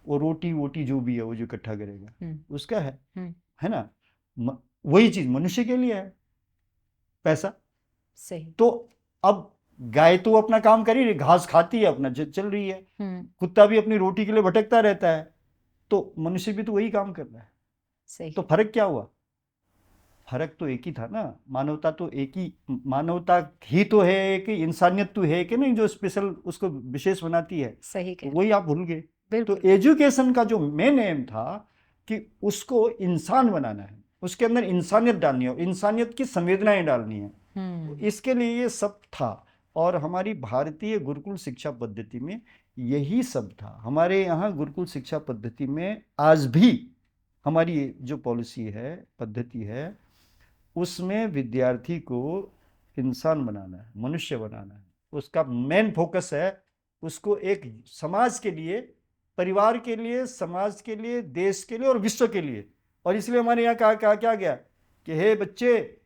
वो रोटी वोटी जो भी है वो जो इकट्ठा करेगा, हम्म उसका हम्म। है ना। वही चीज मनुष्य के लिए है, पैसा। सही। तो अब गाय तो अपना काम कर ही रही, घास खाती है, अपना चल रही है। हम्म। कुत्ता भी अपनी रोटी के लिए भटकता रहता है, तो मनुष्य भी तो वही काम कर रहा है। तो सही। फर्क क्या हुआ? फर्क तो एक ही था ना, मानवता तो एक ही, मानवता ही तो है, एक इंसानियत तो है कि नहीं, जो स्पेशल उसको विशेष बनाती है। सही तो कह रहे वही हैं। आप भूल गए। तो बिल्कुल। एजुकेशन का जो मेन एम था कि उसको इंसान बनाना है, उसके अंदर इंसानियत डालनी है, और इंसानियत की संवेदनाएं डालनी है। तो इसके लिए ये सब था। और हमारी भारतीय गुरुकुल शिक्षा पद्धति में यही सब था। हमारे यहाँ गुरुकुल शिक्षा पद्धति में आज भी हमारी जो पॉलिसी है, पद्धति है, उसमें विद्यार्थी को इंसान बनाना है, मनुष्य बनाना है। उसका मेन फोकस है उसको एक समाज के लिए, परिवार के लिए, समाज के लिए, देश के लिए और विश्व के लिए। और इसलिए हमारे यहाँ कहा क्या गया कि हे बच्चे,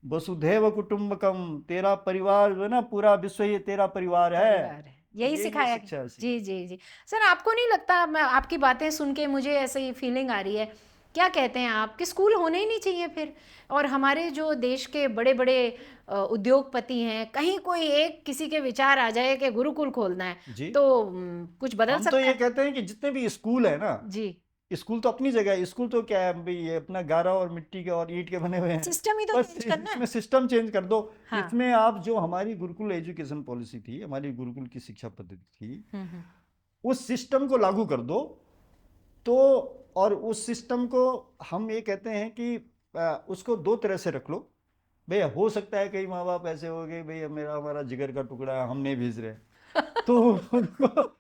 वसुधैव कुटुंबकम, तेरा परिवार जो है ना, पूरा विश्व ही तेरा परिवार परिवार है। है, यही ये सिखाया शिक्षा है। जी जी जी। सर आपको नहीं लगता, मैं आपकी बातें सुन के मुझे ऐसे ही फीलिंग आ रही है, क्या कहते हैं आप, कि स्कूल होने ही नहीं चाहिए फिर? और हमारे जो देश के बड़े बड़े उद्योगपति हैं, कहीं कोई एक किसी के विचार आ जाए कि गुरुकुल खोलना है जी, तो कुछ बदल हम तो सकता ये है। कहते हैं कि जितने भी स्कूल है ना, जी स्कूल तो अपनी जगह है, स्कूल तो क्या है भाई, ये अपना गारा और मिट्टी के और ईंट के बने हुए हैं। सिस्टम ही तो बस चेंज करना है। इसमें सिस्टम चेंज कर दो। हाँ। इसमें आप जो हमारी गुरुकुल एजुकेशन पॉलिसी थी, हमारी गुरुकुल की शिक्षा पद्धति थी, हम्म। उस सिस्टम को लागू कर दो। तो और उस सिस्टम को हम ये कहते हैं कि उसको दो तरह से रख लो। भैया हो सकता है कई माँ बाप ऐसे हो गए, भैया मेरा हमारा जिगर का टुकड़ा है, हम नहीं भेज रहे, तो उनको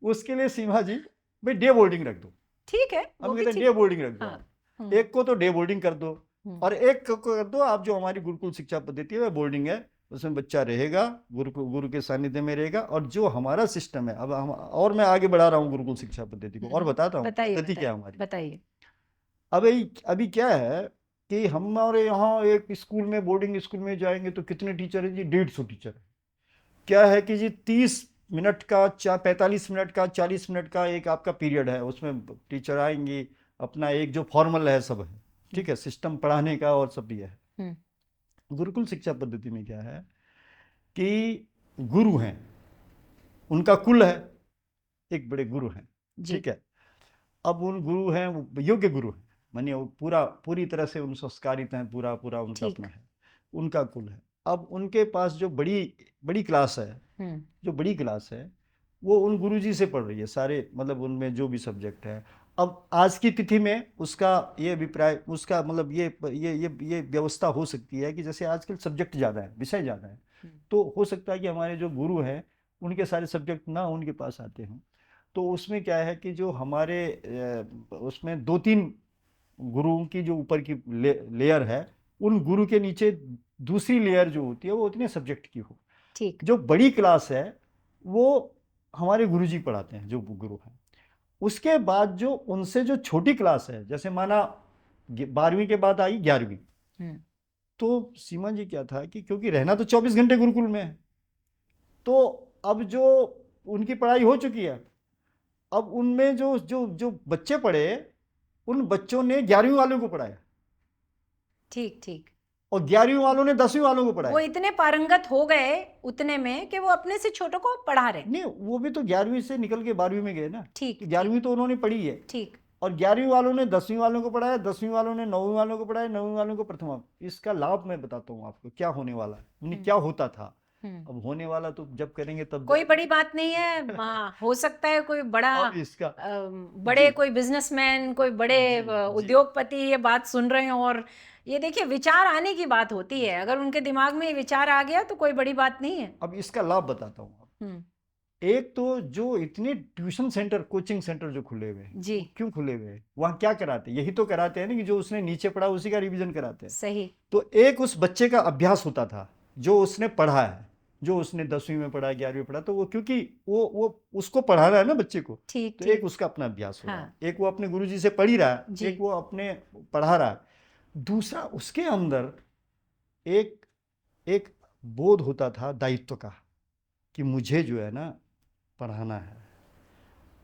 उसके लिए सीमा जी भाई डे बोर्डिंग रख दो। ठीक है, वो हम भी कहते हैं ठीक डे है। बोर्डिंग रख दो हाँ। आप। एक को तो डे बोर्डिंग कर दो, हम्म। और एक को कर दो आप जो हमारी गुरुकुल शिक्षा पद्धति है वह बोर्डिंग है, उसमें बच्चा रहेगा, गुरु के सानिध्य में रहेगा। और जो हमारा सिस्टम है, अब हम और मैं आगे बढ़ा रहा हूँ गुरुकुल शिक्षा पद्धति को और बताता हूँ बताइए पद्धति क्या है हमारी। बताइए। अभी अभी क्या है कि हमारे यहाँ एक स्कूल में, बोर्डिंग स्कूल में जाएंगे तो कितने टीचर है जी? 150 टीचर है। क्या है कि जी 30 मिनट का 45 मिनट का 40 मिनट का एक आपका पीरियड है, उसमें टीचर आएंगी, अपना एक जो फॉर्मल है सब है, ठीक है, सिस्टम पढ़ाने का और सब ये है। गुरुकुल शिक्षा पद्धति में क्या है कि गुरु हैं, उनका कुल है, एक बड़े गुरु हैं, ठीक है। अब उन गुरु हैं, वो योग्य गुरु हैं, मानिए वो पूरी तरह से उन संस्कारित हैं, पूरा उनका अपना है, उनका कुल है। अब उनके पास जो बड़ी क्लास है, वो उन गुरुजी से पढ़ रही है सारे, मतलब उनमें जो भी सब्जेक्ट है। अब आज की तिथि में उसका ये अभिप्राय, उसका मतलब ये व्यवस्था हो सकती है कि जैसे आजकल सब्जेक्ट ज़्यादा है, विषय ज़्यादा है, तो हो सकता है कि हमारे जो गुरु हैं उनके सारे सब्जेक्ट ना उनके पास आते हों। तो उसमें क्या है कि जो हमारे उसमें 2-3 गुरुओं की जो ऊपर की लेयर है, उन गुरु के नीचे दूसरी लेयर जो होती है वो उतने सब्जेक्ट की हो। ठीक। जो बड़ी क्लास है वो हमारे गुरुजी पढ़ाते हैं, जो गुरु हैं। उसके बाद जो उनसे जो छोटी क्लास है, जैसे माना 12वीं के बाद आई 11वीं, तो सीमा जी क्या था कि क्योंकि रहना तो 24 घंटे गुरुकुल में है, तो अब जो उनकी पढ़ाई हो चुकी है, अब उनमें जो जो जो बच्चे पढ़े, उन बच्चों ने 11वीं वालों को पढ़ाया, ठीक। और 11वीं वालों ने 10वीं वालों को पढ़ाया। वो इतने पारंगत हो गए उतने में कि वो अपने से छोटों को पढ़ा रहे। नहीं, वो भी तो 11वीं से निकल के 12वीं में गए ना। ठीक। 11वीं तो उन्होंने पढ़ी है, ठीक। और 11वीं वालों ने 10वीं वालों को पढ़ाया, 10वीं वालों ने 9वीं वालों को पढ़ाया, 9वीं वालों को प्रथमा। इसका लाभ मैं बताता हूँ आपको क्या होने वाला है, क्या होता था। अब होने वाला तो जब करेंगे तब कोई बड़ी बात नहीं है। हो सकता है कोई बड़ा इसका बड़े कोई बिजनेसमैन, कोई बड़े उद्योगपति ये बात सुन रहे हो, और ये देखिए विचार आने की बात होती है, अगर उनके दिमाग में ये विचार आ गया तो कोई बड़ी बात नहीं है। अब इसका लाभ बताता हूँ आप। एक तो जो इतने ट्यूशन सेंटर, कोचिंग सेंटर जो खुले हुए हैं जी, क्यों खुले हुए हैं? वहाँ क्या कराते हैं? यही तो कराते हैं ना कि जो उसने नीचे पढ़ा उसी का रिवीजन कराते हैं। सही। तो एक उस बच्चे का अभ्यास होता था जो उसने पढ़ा है, जो उसने 10वीं में पढ़ा, 11वीं में पढ़ा, तो वो क्योंकि वो उसको पढ़ाना है ना बच्चे को, तो एक उसका अपना अभ्यास हो रहा है, एक वो अपने गुरुजी से पढ़ ही रहा है, एक वो अपने पढ़ा रहा है। दूसरा उसके अंदर एक बोध होता था दायित्व का कि मुझे जो है ना पढ़ाना है,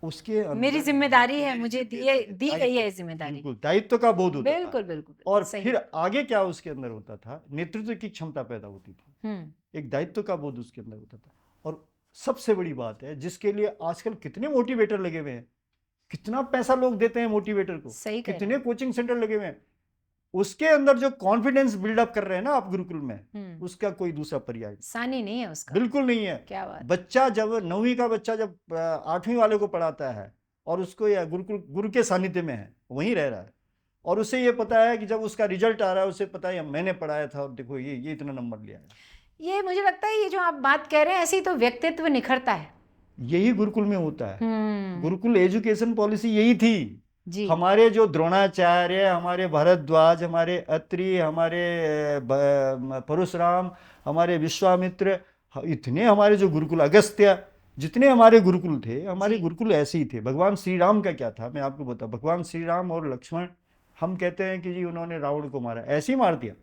उसके अंदर मेरी जिम्मेदारी है, मुझे दी गई है जिम्मेदारी। बिल्कुल, दायित्व का बोध होता था। बिल्कुल। और फिर आगे क्या उसके अंदर होता था? नेतृत्व की क्षमता पैदा होती थी, एक दायित्व का बोध उसके अंदर होता था। और सबसे बड़ी बात है जिसके लिए आजकल कितने मोटिवेटर लगे हुए हैं, कितना पैसा लोग देते हैं मोटिवेटर को, कितने कोचिंग सेंटर लगे हुए हैं, उसके अंदर जो कॉन्फिडेंस बिल्डअप कर रहे हैं ना आप गुरुकुल में, उसका कोई दूसरा पर्याय सानी नहीं है उसका, बिल्कुल नहीं है। क्या बात। बच्चा जब 9वीं का बच्चा जब 8वीं वाले को पढ़ाता है और उसको या गुरु के सानिध्य में है, वहीं रह रहा है, और उसे ये पता है कि जब उसका रिजल्ट आ रहा है उसे पता है मैंने पढ़ाया था और देखो ये इतना नंबर लिया है। ये मुझे लगता है ये जो आप बात कह रहे हैं ऐसी तो व्यक्तित्व निखरता है, यही गुरुकुल में होता है। गुरुकुल एजुकेशन पॉलिसी यही थी जी। हमारे जो द्रोणाचार्य, हमारे भरद्वाज, हमारे अत्रि, हमारे परशुराम, हमारे विश्वामित्र, इतने हमारे जो गुरुकुल, अगस्त्य, जितने हमारे गुरुकुल थे, हमारे गुरुकुल ऐसे ही थे। भगवान श्री राम का क्या था मैं आपको बता, भगवान श्री राम और लक्ष्मण, हम कहते हैं कि जी उन्होंने रावण को मारा, ऐसे ही मार दिया।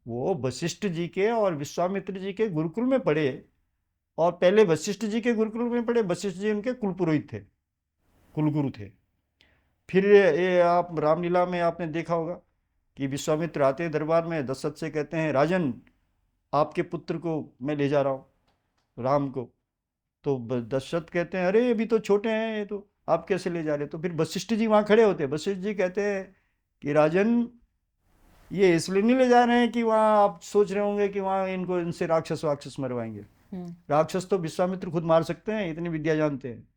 वो वशिष्ठ जी के और विश्वामित्र जी के गुरुकुल में पढ़े, और पहले वशिष्ठ जी के गुरुकुल में पढ़े, वशिष्ठ जी उनके कुलपुरोहित थे, कुलगुरु थे। फिर ये आप रामलीला में आपने देखा होगा कि विश्वामित्र आते हैं दरबार में, दशरथ से कहते हैं राजन आपके पुत्र को मैं ले जा रहा हूँ, राम को। तो दशरथ कहते हैं अरे अभी तो छोटे हैं, ये तो आप कैसे ले जा रहे? तो फिर वशिष्ठ जी वहाँ खड़े होते हैं। वशिष्ठ जी कहते हैं कि राजन, ये इसलिए नहीं ले जा रहे हैं कि वहाँ आप सोच रहे होंगे कि वहाँ इनसे राक्षस वाक्षस मरवाएंगे। राक्षस तो विश्वामित्र खुद मार सकते हैं, इतनी विद्या जानते हैं।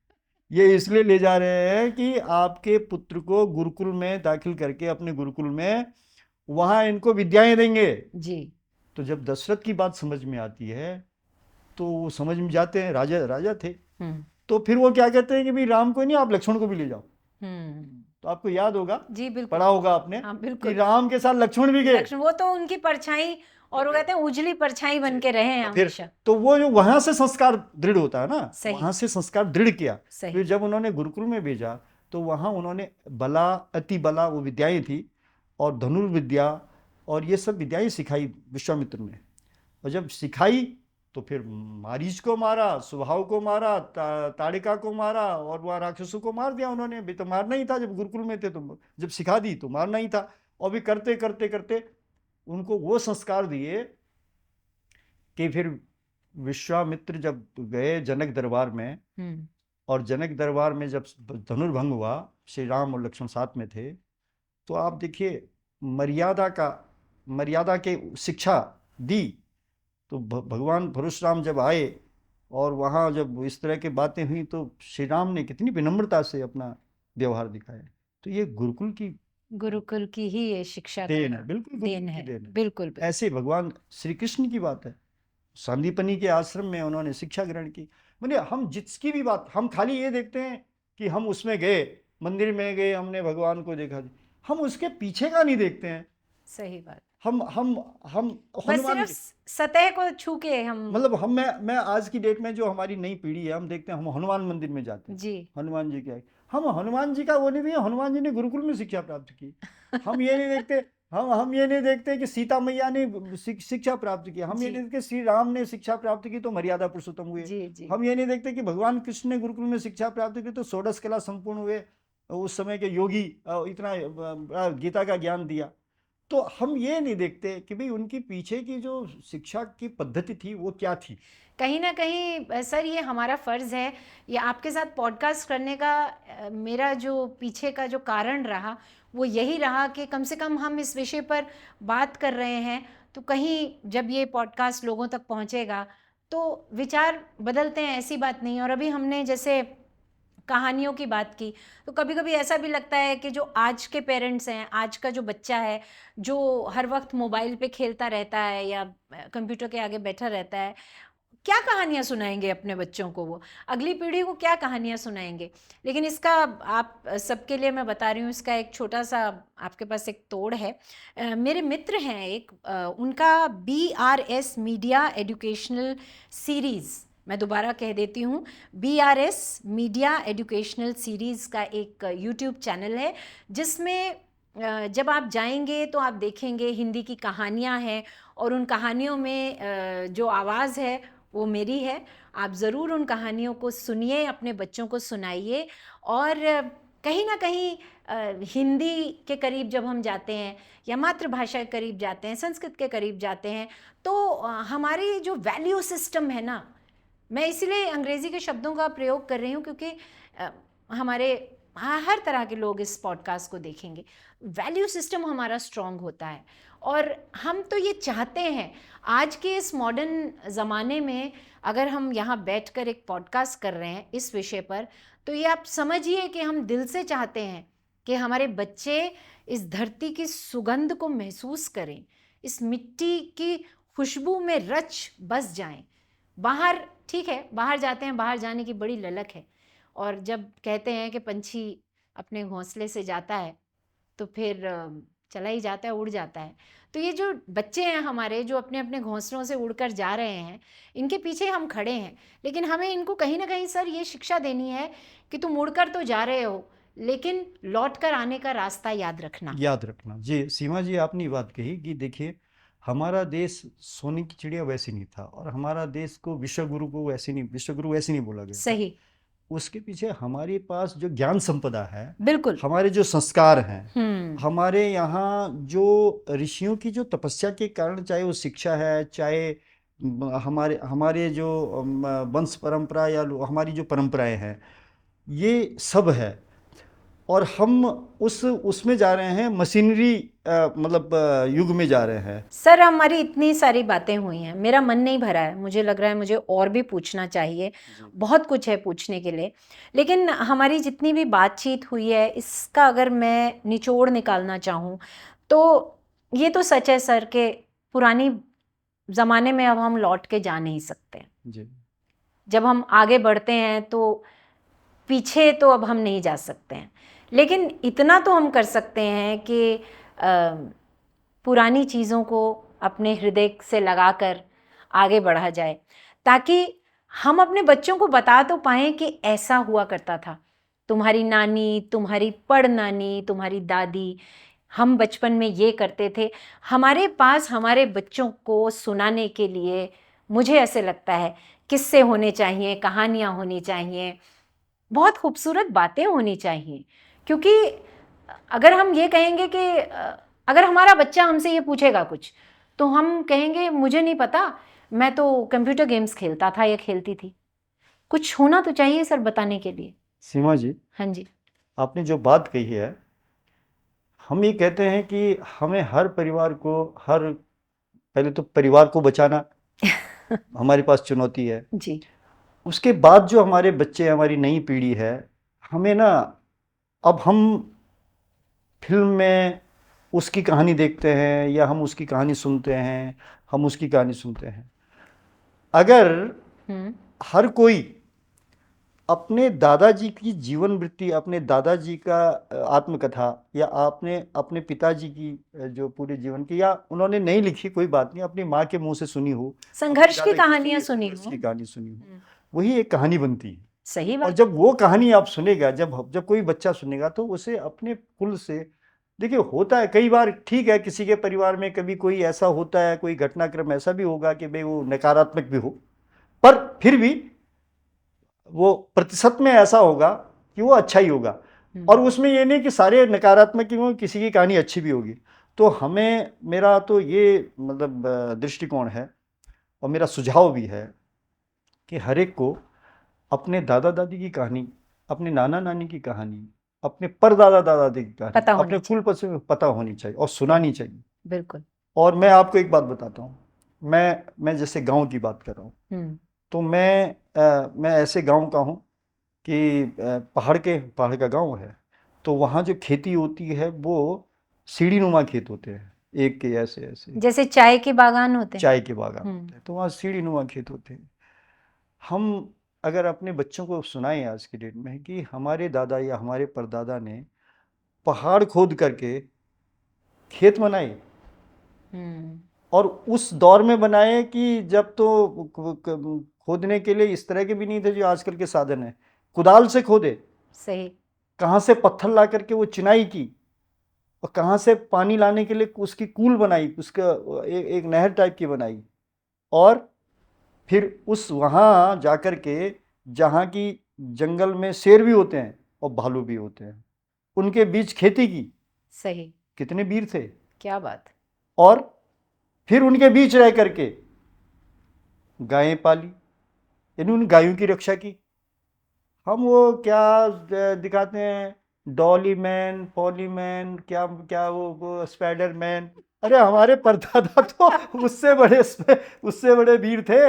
ये इसलिए ले जा रहे हैं कि आपके पुत्र को गुरुकुल में दाखिल करके, अपने गुरुकुल में वहां इनको विद्याएं देंगे जी। तो जब दशरथ की बात समझ में आती है तो वो समझ में जाते हैं, राजा थे। तो फिर वो क्या कहते हैं कि भाई राम को नहीं, आप लक्ष्मण को भी ले जाओ। तो आपको याद होगा, जी बिल्कुल, पढ़ा होगा आपने, हाँ, कि बिल्कुल, राम के साथ लक्ष्मण भी गए। वो तो उनकी परछाई, और वो कहते हैं उजली परछाई बन के रहे हैं फिर हमेशा। तो वो जो वहां से संस्कार दृढ़ होता है ना, सही। वहां से संस्कार दृढ़ किया। सही। फिर जब उन्होंने गुरुकुल में भेजा तो वहां उन्होंने बला, अति बला, वो विद्याएं थी, और धनुर्विद्या और ये सब विद्याएं सिखाई विश्वामित्र ने। और जब सिखाई तो फिर मारीच को मारा, सुभाव को मारा, ताड़िका को मारा, और वह राक्षसों को मार दिया उन्होंने। भी तो मारना ही था, जब गुरुकुल में थे तो जब सिखा दी तो मारना ही था। और भी करते करते करते उनको वो संस्कार दिए कि फिर विश्वामित्र जब गए जनक दरबार में, और जनक दरबार में जब धनुर्भंग हुआ, श्री राम और लक्ष्मण साथ में थे, तो आप देखिए मर्यादा के शिक्षा दी। तो भगवान परशुराम जब आए और वहाँ जब इस तरह की बातें हुई तो श्री राम ने कितनी विनम्रता से अपना व्यवहार दिखाया। तो ये गुरुकुल की ही ये शिक्षा देन है, बिल्कुल देन है, बिल्कुल। ऐसे भगवान श्री कृष्ण की बात है, सांदीपनी के आश्रम में उन्होंने शिक्षा ग्रहण की। मतलब हम जिसकी भी बात, हम खाली ये देखते हैं कि हम उसमें गए, मंदिर में गए, हमने भगवान को देखा, हम उसके पीछे का नहीं देखते हैं। सही बात। हम बस सिर्फ सतह को छू के हम, मतलब मैं आज की डेट में जो हमारी नई पीढ़ी है, हम देखते हैं, हम हनुमान मंदिर में जाते हैं जी, हनुमान जी क्या, हम हनुमान जी का वो नहीं भी, हनुमान जी ने गुरुकुल में शिक्षा प्राप्त की। हम ये नहीं देखते, हम ये नहीं देखते कि सीता मैया ने शिक्षा प्राप्त की। हम ये नहीं देखते श्री राम ने शिक्षा प्राप्त की तो मर्यादा पुरुषोत्तम हुए। जी। हम ये नहीं देखते कि भगवान कृष्ण ने गुरुकुल में शिक्षा प्राप्त की तो षोडश कला संपूर्ण हुए, उस समय के योगी इतना गीता का ज्ञान दिया। तो हम ये नहीं देखते कि भाई उनकी पीछे की जो शिक्षा की पद्धति थी वो क्या थी। कहीं ना कहीं सर ये हमारा फ़र्ज़ है, ये आपके साथ पॉडकास्ट करने का मेरा जो पीछे का जो कारण रहा वो यही रहा कि कम से कम हम इस विषय पर बात कर रहे हैं, तो कहीं जब ये पॉडकास्ट लोगों तक पहुंचेगा तो विचार बदलते हैं, ऐसी बात नहीं। और अभी हमने जैसे कहानियों की बात की, तो कभी कभी ऐसा भी लगता है कि जो आज के पेरेंट्स हैं, आज का जो बच्चा है जो हर वक्त मोबाइल पे खेलता रहता है या कंप्यूटर के आगे बैठा रहता है, क्या कहानियाँ सुनाएंगे अपने बच्चों को, वो अगली पीढ़ी को क्या कहानियाँ सुनाएंगे। लेकिन इसका आप सबके लिए मैं बता रही हूँ, इसका एक छोटा सा आपके पास एक तोड़ है। मेरे मित्र हैं एक, उनका BRS मीडिया एजुकेशनल सीरीज़, मैं दोबारा कह देती हूँ, BRS मीडिया एजुकेशनल सीरीज़ का एक YouTube चैनल है, जिसमें जब आप जाएंगे तो आप देखेंगे हिंदी की कहानियाँ हैं, और उन कहानियों में जो आवाज़ है वो मेरी है। आप ज़रूर उन कहानियों को सुनिए, अपने बच्चों को सुनाइए, और कहीं ना कहीं हिंदी के करीब जब हम जाते हैं या मातृभाषा के करीब जाते हैं, संस्कृत के करीब जाते हैं, तो हमारी जो वैल्यू सिस्टम है ना, मैं इसलिए अंग्रेज़ी के शब्दों का प्रयोग कर रही हूँ क्योंकि हमारे हर तरह के लोग इस पॉडकास्ट को देखेंगे, वैल्यू सिस्टम हमारा स्ट्रॉन्ग होता है। और हम तो ये चाहते हैं आज के इस मॉडर्न ज़माने में, अगर हम यहाँ बैठकर एक पॉडकास्ट कर रहे हैं इस विषय पर, तो ये आप समझिए कि हम दिल से चाहते हैं कि हमारे बच्चे इस धरती की सुगंध को महसूस करें, इस मिट्टी की खुशबू में रच बस जाएं। बाहर ठीक है, बाहर जाते हैं, बाहर जाने की बड़ी ललक है, और जब कहते हैं कि पंछी अपने घोंसले से जाता है तो फिर चला ही जाता है, उड़ जाता है। तो ये जो बच्चे हैं हमारे, जो अपने अपने घोंसलों से उड़कर जा रहे हैं, इनके पीछे हम खड़े हैं, लेकिन हमें इनको कहीं ना कहीं सर ये शिक्षा देनी है कि तुम उड़कर तो जा रहे हो, लेकिन लौट कर आने का रास्ता याद रखना। जी सीमा जी, आपने बात कही कि देखिए हमारा देश सोने की चिड़िया वैसे नहीं था, और हमारा देश को विश्वगुरु वैसे नहीं बोला गया। सही। उसके पीछे हमारे पास जो ज्ञान संपदा है, बिल्कुल, हमारे जो संस्कार हैं, हमारे यहाँ जो ऋषियों की जो तपस्या के कारण, चाहे वो शिक्षा है, चाहे हमारे जो वंश परंपरा या हमारी जो परंपराएं हैं, ये सब है। और हम उसमें जा रहे हैं, मशीनरी मतलब युग में जा रहे हैं। सर हमारी इतनी सारी बातें हुई हैं, मेरा मन नहीं भरा है, मुझे लग रहा है मुझे और भी पूछना चाहिए, बहुत कुछ है पूछने के लिए। लेकिन हमारी जितनी भी बातचीत हुई है, इसका अगर मैं निचोड़ निकालना चाहूँ तो ये तो सच है सर कि पुरानी ज़माने में अब हम लौट के जा नहीं सकते। जी। जब हम आगे बढ़ते हैं तो पीछे तो अब हम नहीं जा सकते हैं, लेकिन इतना तो हम कर सकते हैं कि पुरानी चीज़ों को अपने हृदय से लगाकर आगे बढ़ा जाए, ताकि हम अपने बच्चों को बता तो पाएँ कि ऐसा हुआ करता था। तुम्हारी नानी, तुम्हारी पड़नानी, तुम्हारी दादी, हम बचपन में ये करते थे। हमारे पास हमारे बच्चों को सुनाने के लिए मुझे ऐसे लगता है किस्से होने चाहिए, कहानियाँ होनी चाहिए, बहुत खूबसूरत बातें होनी चाहिए। क्योंकि अगर हम ये कहेंगे कि अगर हमारा बच्चा हमसे ये पूछेगा कुछ, तो हम कहेंगे मुझे नहीं पता, मैं तो कंप्यूटर गेम्स खेलता था या खेलती थी। कुछ होना तो चाहिए सर बताने के लिए। सीमा जी, हाँ जी। आपने जो बात कही है, हम ये कहते हैं कि हमें हर परिवार को, पहले तो परिवार को बचाना हमारे पास चुनौती है। जी। उसके बाद जो हमारे बच्चे, हमारी नई पीढ़ी है, हमें ना, अब हम फिल्म में उसकी कहानी देखते हैं या हम उसकी कहानी सुनते हैं, अगर हर कोई अपने दादाजी की जीवन वृत्ति, अपने दादाजी का आत्मकथा, या आपने अपने पिताजी की जो पूरे जीवन की, या उन्होंने नहीं लिखी, कोई बात नहीं, अपनी माँ के मुंह से सुनी हो, संघर्ष की कहानियां सुनी हो, की कहानी सुनी हो, वही एक कहानी बनती है। सही और बात। जब वो कहानी आप सुनेगा, जब कोई बच्चा सुनेगा, तो उसे अपने कुल से, देखिए होता है कई बार, ठीक है किसी के परिवार में कभी कोई ऐसा होता है, कोई घटनाक्रम ऐसा भी होगा कि भाई वो नकारात्मक भी हो, पर फिर भी वो प्रतिशत में ऐसा होगा कि वो अच्छा ही होगा। और उसमें ये नहीं कि सारे नकारात्मक ही हों, किसी की कहानी अच्छी भी होगी। तो हमें, मेरा तो ये मतलब दृष्टिकोण है, और मेरा सुझाव भी है कि हर एक को अपने दादा दादी की कहानी, अपने नाना नानी की कहानी, अपने परदादा दादी की कहानी अपने कुल पर से पता होनी चाहिए और सुनानी चाहिए। बिल्कुल। और मैं आपको एक बात बताता हूँ, मैं जैसे गांव की बात कर रहा हूँ, तो मैं ऐसे गांव का हूँ कि पहाड़ का गांव है, तो वहाँ जो खेती होती है वो सीढ़ी नुमा खेत होते हैं, एक के ऐसे ऐसे, जैसे चाय के बागान होते हैं। चाय के बागान होते हैं, तो वहाँ सीढ़ी नुमा खेत होते हैं। हम अगर अपने बच्चों को सुनाएं आज की डेट में कि हमारे दादा या हमारे परदादा ने पहाड़ खोद करके खेत बनाए, और उस दौर में बनाए कि जब तो खोदने के लिए इस तरह के भी नहीं थे जो आजकल के साधन है, कुदाल से खोदे, सही, कहाँ से पत्थर ला करके वो चिनाई की, और कहाँ से पानी लाने के लिए उसकी कूल बनाई, उसका एक नहर टाइप की बनाई, और फिर उस वहाँ जाकर के जहाँ की जंगल में शेर भी होते हैं और भालू भी होते हैं, उनके बीच खेती की। सही, कितने वीर थे, क्या बात। और फिर उनके बीच रह करके गायें पाली, यानी उन गायों की रक्षा की। हम वो क्या दिखाते हैं, डॉली मैन, पॉली मैन, क्या क्या वो स्पाइडर मैन, अरे हमारे परदादा तो उससे बड़े वीर थे।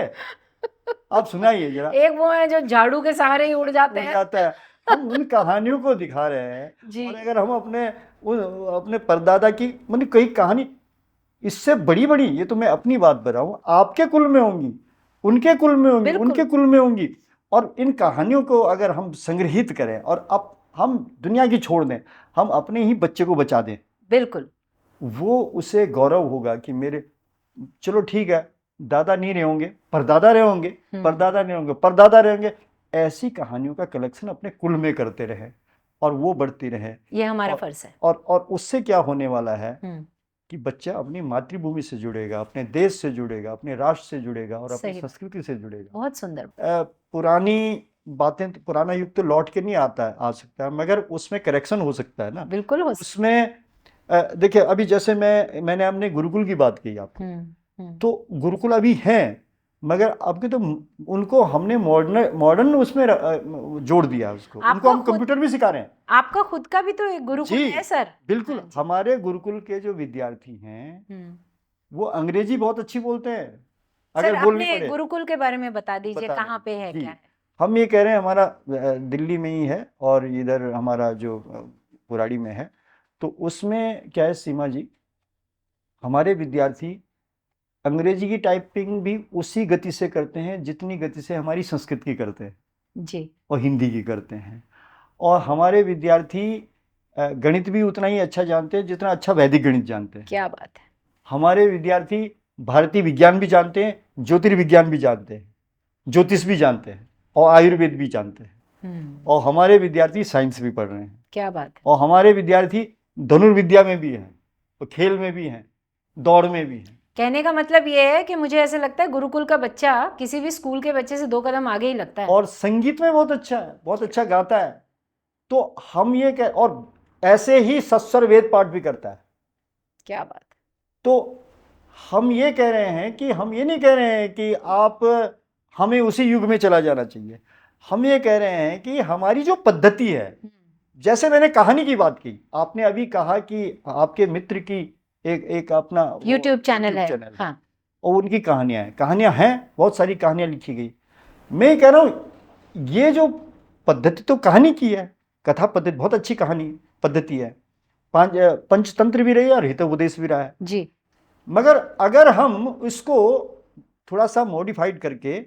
आप सुनाइए जरा। एक वो है जो झाड़ू के सहारे ही उड़ जाते हैं। हम उन कहानियों को दिखा रहे हैं जी। और अगर हम अपने परदादा की मतलब कई कहानी इससे बड़ी बड़ी, ये तो मैं अपनी बात कर रहा हूँ, आपके कुल में होंगी, उनके कुल में होंगी, उनके कुल में होंगी, और इन कहानियों को अगर हम संग्रहित करें और अब हम दुनिया की छोड़ दें, हम अपने ही बच्चे को बचा दें, बिल्कुल, वो उसे गौरव होगा कि मेरे, चलो ठीक है दादा नहीं रहे होंगे, परदादा रहे होंगे, परदादा नहीं होंगे, परदादा रहेंगे, ऐसी कहानियों का कलेक्शन अपने कुल में करते रहे और वो बढ़ती रहे। ये हमारा फर्ज है। और उससे क्या होने वाला है कि बच्चा अपनी मातृभूमि से जुड़ेगा, अपने देश से जुड़ेगा, अपने राष्ट्र से जुड़ेगा और अपनी संस्कृति से जुड़ेगा। बहुत सुंदर। पुरानी बातें, पुराना युग तो लौट के नहीं आ सकता है, मगर उसमें करेक्शन हो सकता है ना। बिल्कुल हो। उसमें देखिए अभी जैसे मैंने अपने गुरुकुल की बात की आपको, तो गुरुकुल अभी हैं, मगर अब के तो उनको हमने मॉडर्न उसमें जोड़ दिया उसको, उनको आपका हम खुद कंप्यूटर भी सिखा रहे हैं। आपका खुद का भी तो एक गुरुकुल जी है सर। बिल्कुल, हाँ जी। हमारे गुरुकुल के जो विद्यार्थी हैं हम्म। वो अंग्रेजी बहुत अच्छी बोलते हैं, सर अगर बोलनी अपने पड़े। गुरुकुल के बारे में बता दीजिए, बता कहाँ दें पे है, जी, क्या है? हम ये कह रहे हैं हमारा दिल्ली में ही है और इधर हमारा जो पुराड़ी में है। तो उसमें क्या है सीमा जी, हमारे विद्यार्थी अंग्रेजी की टाइपिंग भी उसी गति से करते हैं जितनी गति से हमारी संस्कृत की करते हैं जी। और हिंदी की करते हैं। और हमारे विद्यार्थी गणित भी उतना ही अच्छा जानते हैं जितना अच्छा वैदिक गणित जानते हैं। क्या बात है। हमारे विद्यार्थी भारतीय विज्ञान भी जानते हैं, ज्योतिर्विज्ञान भी जानते हैं, ज्योतिष भी जानते हैं और आयुर्वेद भी जानते हैं। और हमारे विद्यार्थी साइंस भी पढ़ रहे हैं। क्या बात है। और हमारे विद्यार्थी धनुर्विद्या में भी हैं और खेल में भी हैं, दौड़ में भी हैं। कहने का मतलब ये है कि मुझे ऐसे लगता है गुरुकुल का बच्चा किसी भी स्कूल के बच्चे से 2 कदम आगे ही लगता है। और संगीत में बहुत अच्छा है, बहुत अच्छा गाता है। तो हम ये कह, और ऐसे ही सत्स्वर वेद पाठ भी करता है। क्या बात है। तो हम ये कह रहे हैं कि हम ये नहीं कह रहे हैं कि आप हमें उसी युग में चला जाना चाहिए। हम ये कह रहे हैं कि हमारी जो पद्धति है, जैसे मैंने कहानी की बात की, आपने अभी कहा कि आपके मित्र की एक अपना YouTube चैनल है। चैनल हाँ। और उनकी कहानियां हैं, बहुत सारी कहानियां लिखी गई। मैं ये कह रहा हूं ये जो पद्धति तो कहानी की है, कथा पद्धति बहुत अच्छी कहानी पद्धति है, पंचतंत्र भी रही है और हितोपदेश भी रहा है जी। मगर अगर हम इसको थोड़ा सा मॉडिफाइड करके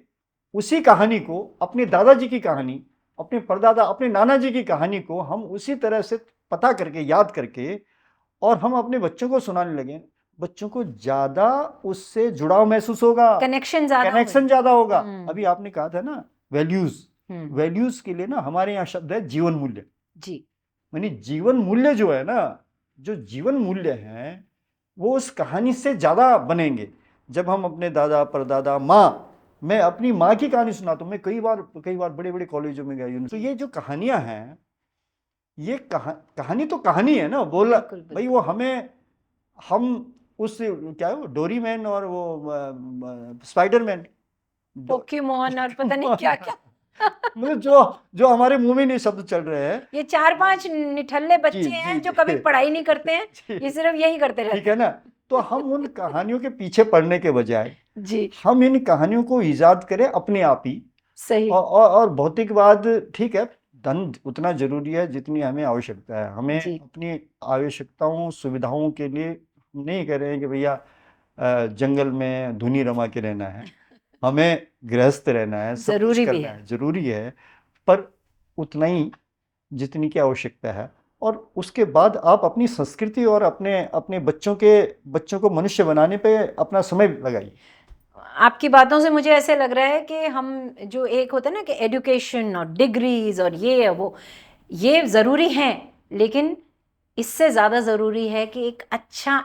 उसी कहानी को, अपने दादाजी की कहानी, अपने परदादा, अपने नाना जी की कहानी को हम उसी तरह से पता करके, याद करके, और हम अपने बच्चों को सुनाने लगे, बच्चों को ज्यादा उससे जुड़ाव महसूस होगा, कनेक्शन ज्यादा होगा। अभी आपने कहा था ना वैल्यूज, वैल्यूज के लिए ना हमारे यहाँ शब्द है जीवन मूल्य। जी, यानी जीवन मूल्य जो है ना, जो जीवन मूल्य है वो उस कहानी से ज्यादा बनेंगे जब हम अपने दादा परदादा माँ, मैं अपनी माँ की कहानी सुनाता हूँ। मैं कई बार बड़े बड़े कॉलेजों में गया, तो ये जो कहानियां हैं, ये कहानी तो कहानी है ना, बोला भाई वो हमें, हम उस क्या है वो डोरीमैन और वो स्पाइडरमैन, पोकेमोन और पता नहीं क्या क्या मतलब जो हमारे मुंह में नहीं शब्द चल रहे हैं, ये 4-5 निठल्ले बच्चे हैं जो कभी पढ़ाई नहीं करते हैं, ये सिर्फ यही करते रहते हैं। ठीक है ना। तो हम उन कहानियों के पीछे पढ़ने के बजाय जी, हम इन कहानियों को ईजाद करें अपने आप ही। सही। और भौतिकवाद ठीक है, धन उतना जरूरी है जितनी हमें आवश्यकता है। हमें अपनी आवश्यकताओं सुविधाओं के लिए नहीं कह रहे हैं कि भैया जंगल में धुनी रमा के रहना है, हमें गृहस्थ रहना है, सब कुछ करना है, जरूरी है, पर उतना ही जितनी की आवश्यकता है। और उसके बाद आप अपनी संस्कृति और अपने बच्चों को मनुष्य बनाने पे अपना समय लगाइए। आपकी बातों से मुझे ऐसे लग रहा है कि हम जो एक होता है ना कि एजुकेशन और डिग्रीज और ये वो, ये ज़रूरी हैं, लेकिन इससे ज़्यादा ज़रूरी है कि एक अच्छा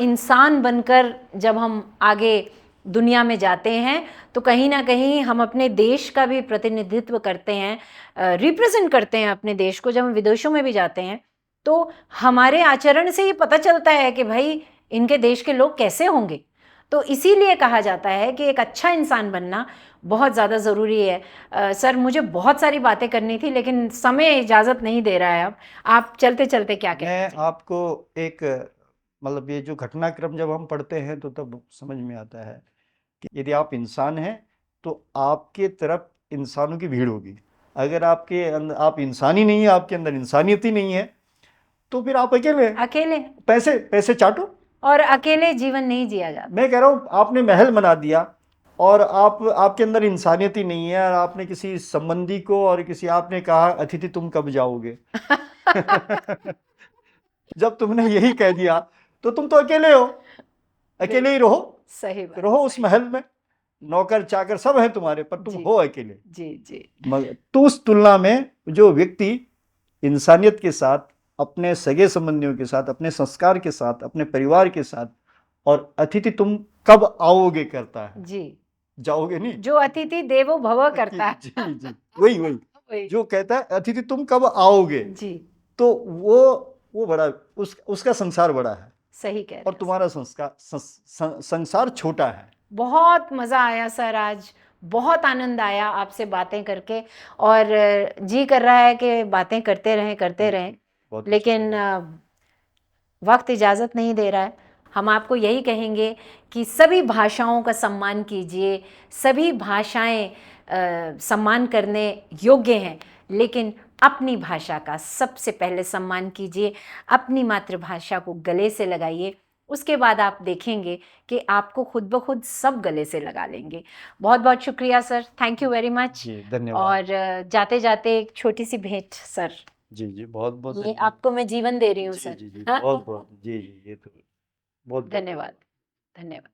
इंसान बनकर जब हम आगे दुनिया में जाते हैं तो कहीं ना कहीं हम अपने देश का भी प्रतिनिधित्व करते हैं, रिप्रेजेंट करते हैं अपने देश को। जब हम विदेशों में भी जाते हैं तो हमारे आचरण से ही पता चलता है कि भाई इनके देश के लोग कैसे होंगे। तो इसीलिए कहा जाता है कि एक अच्छा इंसान बनना बहुत ज़्यादा ज़रूरी है। सर मुझे बहुत सारी बातें करनी थी लेकिन समय इजाज़त नहीं दे रहा है। अब आप चलते चलते क्या कहते हैं? मैं आपको एक, मतलब ये जो घटनाक्रम जब हम पढ़ते हैं तो तब समझ में आता है कि यदि आप इंसान हैं तो आपके तरफ इंसानों की भीड़ होगी। अगर आपके अंदर आप इंसान ही नहीं है, आपके अंदर इंसानियत ही नहीं है, तो फिर आप अकेले पैसे चाटो, और अकेले जीवन नहीं जिया जाता। मैं कह रहा हूँ आपने महल बना दिया और आपके अंदर इंसानियत ही नहीं है, और आपने किसी संबंधी को और आपने कहा अतिथि तुम कब जाओगे जब तुमने यही कह दिया तो तुम तो अकेले हो, अकेले ही रहो, सही बात, रहो उस महल में, नौकर चाकर सब है तुम्हारे, पर तुम हो अकेले। जी। तो उस तुलना में जो व्यक्ति इंसानियत के साथ, अपने सगे संबंधियों के साथ, अपने संस्कार के साथ, अपने परिवार के साथ, और अतिथि तुम कब आओगे करता है, जी जाओगे नहीं, जो अतिथि देवो भव करता है, जी वही जो कहता है अतिथि तुम कब आओगे, जी, तो वो बड़ा उसका संसार बड़ा है, सही कह रहे हैं, और तुम्हारा संसार छोटा है। बहुत मज़ा आया सर, आज बहुत आनंद आया आपसे बातें करके, और जी कर रहा है कि बातें करते रहें, बहुत लेकिन वक्त इजाज़त नहीं दे रहा है। हम आपको यही कहेंगे कि सभी भाषाओं का सम्मान कीजिए, सभी भाषाएं सम्मान करने योग्य हैं, लेकिन अपनी भाषा का सबसे पहले सम्मान कीजिए, अपनी मातृभाषा को गले से लगाइए, उसके बाद आप देखेंगे कि आपको खुद ब खुद सब गले से लगा लेंगे। बहुत बहुत शुक्रिया sir, thank you very much. जी धन्यवाद। और जाते जाते एक छोटी सी भेंट सर, जी जी बहुत बहुत ये आपको मैं जीवन दे रही हूँ जी सर। जी जी हाँ? बहुत बहुत जी जी ये तो बहुत बहुत धन्यवाद, धन्यवाद।